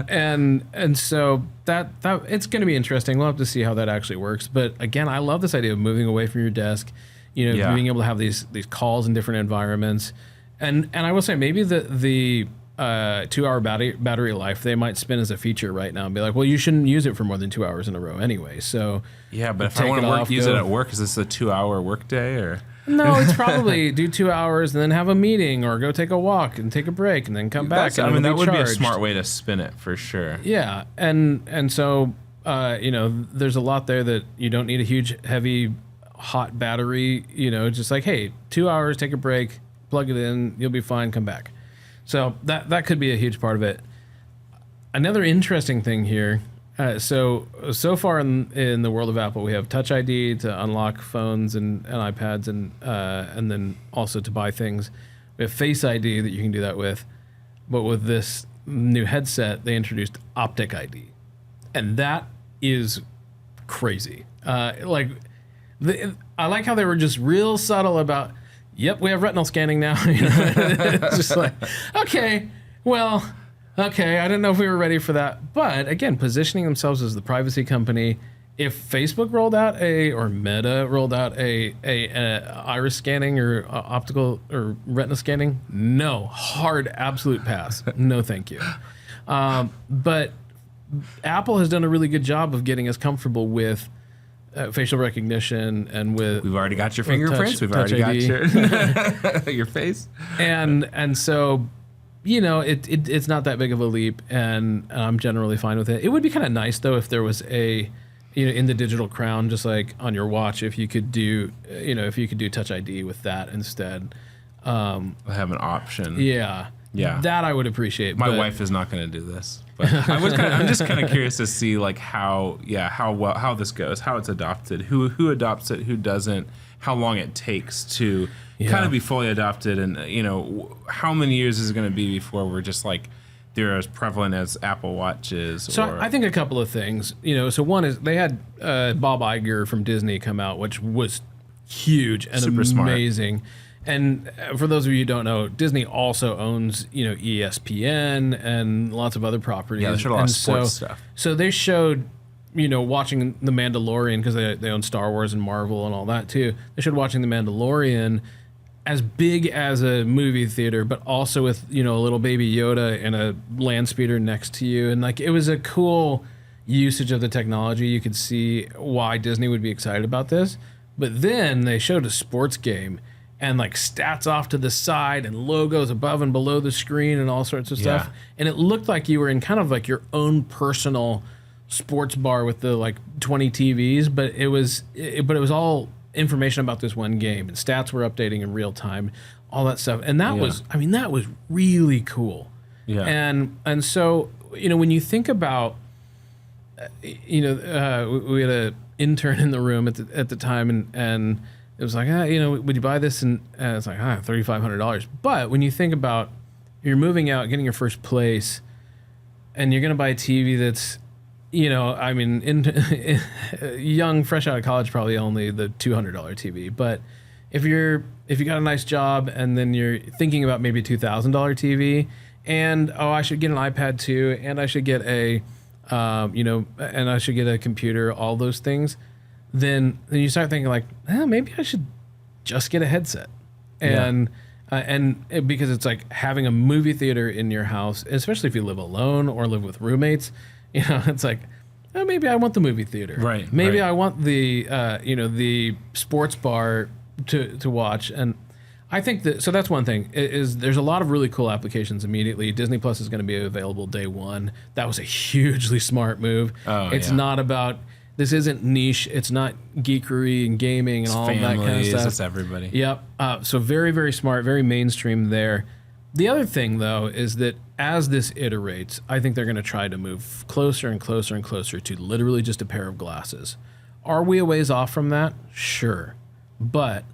And so that it's going to be interesting. We'll have to see how that actually works. But again, I love this idea of moving away from your desk. Being able to have these calls in different environments, and I will say maybe the 2-hour battery life, they might spin as a feature right now and be like, well, you shouldn't use it for more than 2 hours in a row anyway. So yeah, but if I want to use it at work, is this a 2-hour work day or? No, it's probably do 2 hours and then have a meeting or go take a walk and take a break and then come back. I mean, that would be a smart way to spin it for sure. Yeah, and so there's a lot there that you don't need a huge, heavy, hot battery. Just like, hey, 2 hours, take a break, plug it in, you'll be fine, come back. So that could be a huge part of it. Another interesting thing here. So far in the world of Apple, we have Touch ID to unlock phones and iPads and then also to buy things. We have Face ID that you can do that with. But with this new headset, they introduced Optic ID. And that is crazy. I like how they were just real subtle about, yep, we have retinal scanning now. It's just like, okay, well... Okay, I didn't know if we were ready for that. But again, positioning themselves as the privacy company. If Facebook rolled out or Meta rolled out a iris scanning or optical or retina scanning, no, hard, absolute pass. No, thank you. But Apple has done a really good job of getting us comfortable with facial recognition and with. We've already got your fingerprints. We've already got your face. And so. It's not that big of a leap, and I'm generally fine with it. It would be kind of nice though if there was in the digital crown, just like on your watch, if you could do Touch ID with that instead. I have an option. Yeah. That I would appreciate. My wife is not going to do this, but I'm just kind of curious to see like how this goes, how it's adopted, who adopts it, who doesn't, how long it takes to. Kind of be fully adopted, and how many years is it going to be before we're just like they're as prevalent as Apple Watches? So I think a couple of things. So one is they had Bob Iger from Disney come out, which was huge and super amazing. Smart. And for those of you who don't know, Disney also owns ESPN and lots of other properties. Yeah, they showed a lot of sports stuff. So they showed. Watching The Mandalorian, because they own Star Wars and Marvel and all that too. They showed watching The Mandalorian as big as a movie theater, but also with, a little baby Yoda and a land speeder next to you. And like, it was a cool usage of the technology. You could see why Disney would be excited about this. But then they showed a sports game and like stats off to the side and logos above and below the screen and all sorts of stuff. And it looked like you were in kind of like your own personal sports bar with the like 20 TVs, but it was all information about this one game, and stats were updating in real time, all that stuff, and that was really cool. Yeah. And so when you think about we had an intern in the room at the time, and it was like would you buy this, and it's like $3,500. But when you think about you're moving out, getting your first place, and you're gonna buy a TV that's young, fresh out of college, probably only the $200 TV. But if you got a nice job and then you're thinking about maybe a $2,000 TV, and I should get an iPad too, and I should get and I should get a computer, all those things, then you start thinking like, maybe I should just get a headset, and because it's like having a movie theater in your house, especially if you live alone or live with roommates. It's like, maybe I want the movie theater. Right. Maybe I want the, the sports bar to watch. And I think so that's one thing, is there's a lot of really cool applications immediately. Disney Plus is going to be available day one. That was a hugely smart move. It's not about, this isn't niche. It's not geekery and gaming and it's all that kind of stuff. It's everybody. Yep. So very, very smart, very mainstream there. The other thing, though, is that as this iterates, I think they're going to try to move closer and closer and closer to literally just a pair of glasses. Are we a ways off from that? Sure. But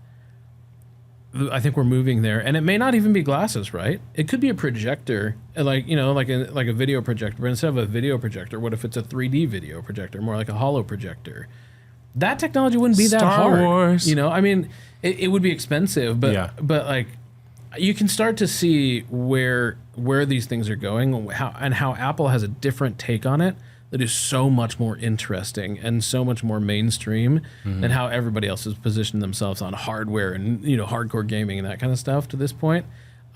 I think we're moving there. And it may not even be glasses, right? It could be a projector, like a video projector. But instead of a video projector, what if it's a 3D video projector, more like a holo projector? That technology wouldn't be that hard. Star Wars. It would be expensive, but like, you can start to see where these things are going, how Apple has a different take on it that is so much more interesting and so much more mainstream than how everybody else has positioned themselves on hardware and hardcore gaming and that kind of stuff to this point.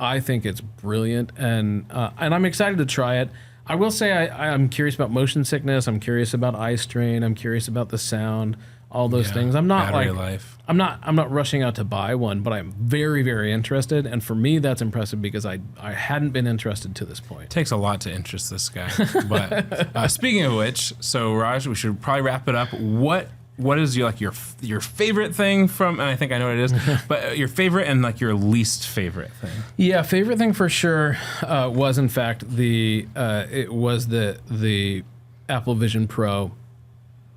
I think it's brilliant, and I'm excited to try it. I will say I'm curious about motion sickness. I'm curious about eye strain. I'm curious about the sound. All those things. I'm not battery life. I'm not rushing out to buy one, but I'm very, very interested. And for me, that's impressive because I hadn't been interested to this point. It takes a lot to interest this guy. But speaking of which, so Raj, we should probably wrap it up. What is your favorite thing from? And I think I know what it is. But your favorite and like your least favorite thing. Yeah, favorite thing for sure was in fact the Apple Vision Pro.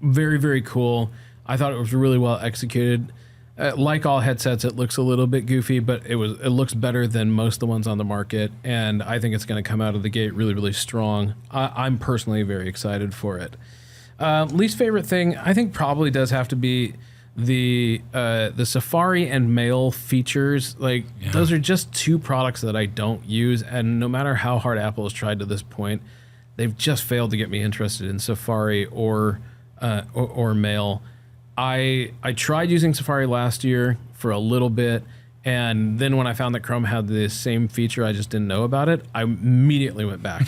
Very, very cool. I thought it was really well executed. Like all headsets, it looks a little bit goofy, but it looks better than most of the ones on the market, and I think it's going to come out of the gate really, really strong. I'm personally very excited for it. Least favorite thing, I think probably does have to be the Safari and Mail features. Those are just two products that I don't use, and no matter how hard Apple has tried to this point, they've just failed to get me interested in Safari or Mail. I tried using Safari last year for a little bit, and then when I found that Chrome had the same feature, I just didn't know about it. I immediately went back.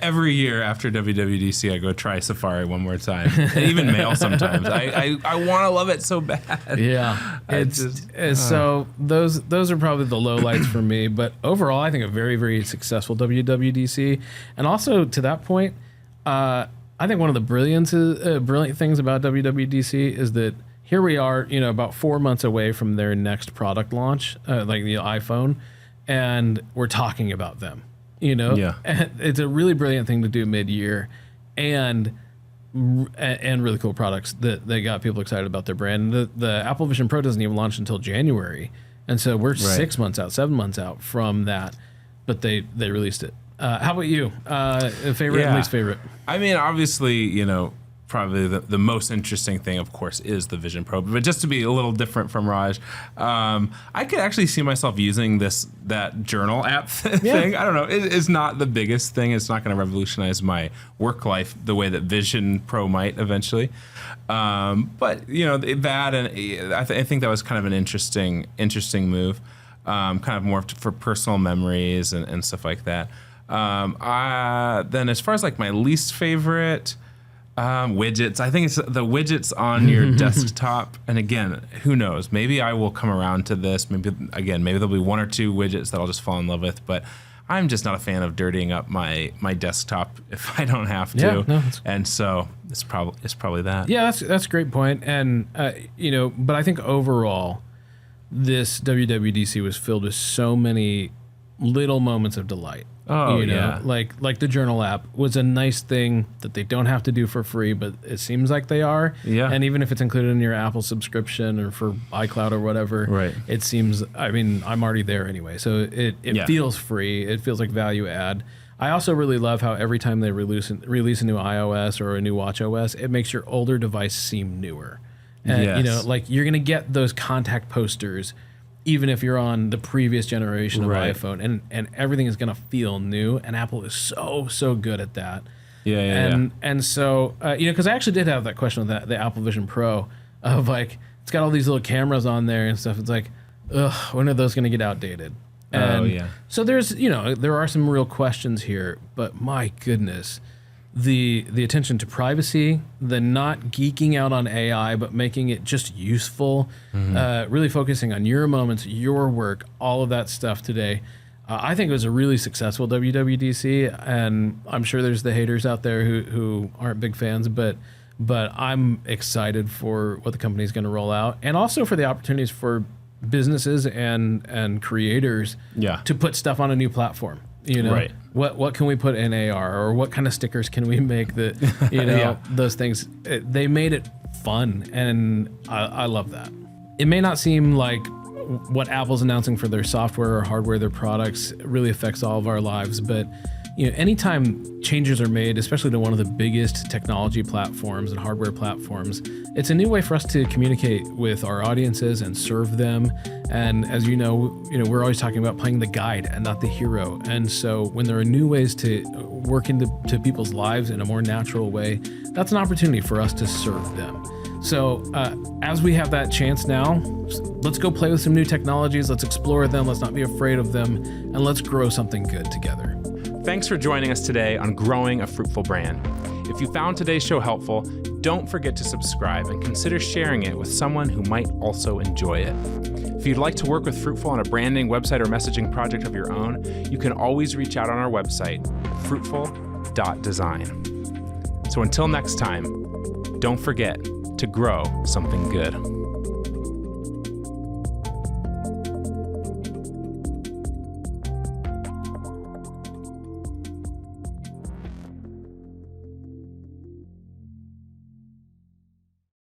Every year after WWDC, I go try Safari one more time. And even Mail sometimes. I want to love it so bad. Yeah, so those are probably the lowlights for me. But overall, I think a very, very successful WWDC, and also to that point. I think one of the brilliant things about WWDC is that here we are, about 4 months away from their next product launch, like the iPhone, and we're talking about them. Yeah. And it's a really brilliant thing to do mid-year, and really cool products that they got people excited about their brand. The Apple Vision Pro doesn't even launch until January, and so we're 6 months out, 7 months out from that, but they released it. How about you? Favorite and least favorite? I mean, obviously, probably the most interesting thing, of course, is the Vision Pro. But just to be a little different from Raj, I could actually see myself using that journal app thing. I don't know. It is not the biggest thing. It's not going to revolutionize my work life the way that Vision Pro might eventually. But that, and I think that was kind of an interesting move, kind of more for personal memories and stuff like that. Then as far as like my least favorite widgets, I think it's the widgets on your desktop. And again, who knows? Maybe I will come around to this. Maybe there'll be one or two widgets that I'll just fall in love with. But I'm just not a fan of dirtying up my desktop if I don't have to. Yeah, and so it's probably that. Yeah, that's a great point. And but I think overall, this WWDC was filled with so many little moments of delight. Oh, like the journal app was a nice thing that they don't have to do for free, but it seems like they are. Yeah. And even if it's included in your Apple subscription or for iCloud or whatever, right. It seems, I'm already there anyway. So it feels free. It feels like value add. I also really love how every time they release a new iOS or a new watchOS, it makes your older device seem newer. And, yes. Like you're going to get those contact posters even if you're on the previous generation of iPhone, and everything is going to feel new, and Apple is so good at that. And so, because I actually did have that question with the Apple Vision Pro of like, it's got all these little cameras on there and stuff. It's like, when are those going to get outdated? And so there's, there are some real questions here, but my goodness, the attention to privacy, the not geeking out on AI, but making it just useful, really focusing on your moments, your work, all of that stuff today. I think it was a really successful WWDC, and I'm sure there's the haters out there who aren't big fans, but I'm excited for what the company's going to roll out, and also for the opportunities for businesses and creators to put stuff on a new platform. What can we put in AR, or what kind of stickers can we make that those things, they made it fun, and I love that. It may not seem like what Apple's announcing for their software or hardware, their products, really affects all of our lives, but anytime changes are made, especially to one of the biggest technology platforms and hardware platforms, it's a new way for us to communicate with our audiences and serve them. And as we're always talking about playing the guide and not the hero. And so when there are new ways to work into people's lives in a more natural way, that's an opportunity for us to serve them. So as we have that chance now, let's go play with some new technologies. Let's explore them. Let's not be afraid of them. And let's grow something good together. Thanks for joining us today on Growing a Fruitful Brand. If you found today's show helpful, don't forget to subscribe and consider sharing it with someone who might also enjoy it. If you'd like to work with Fruitful on a branding, website, or messaging project of your own, you can always reach out on our website, fruitful.design. So until next time, don't forget to grow something good.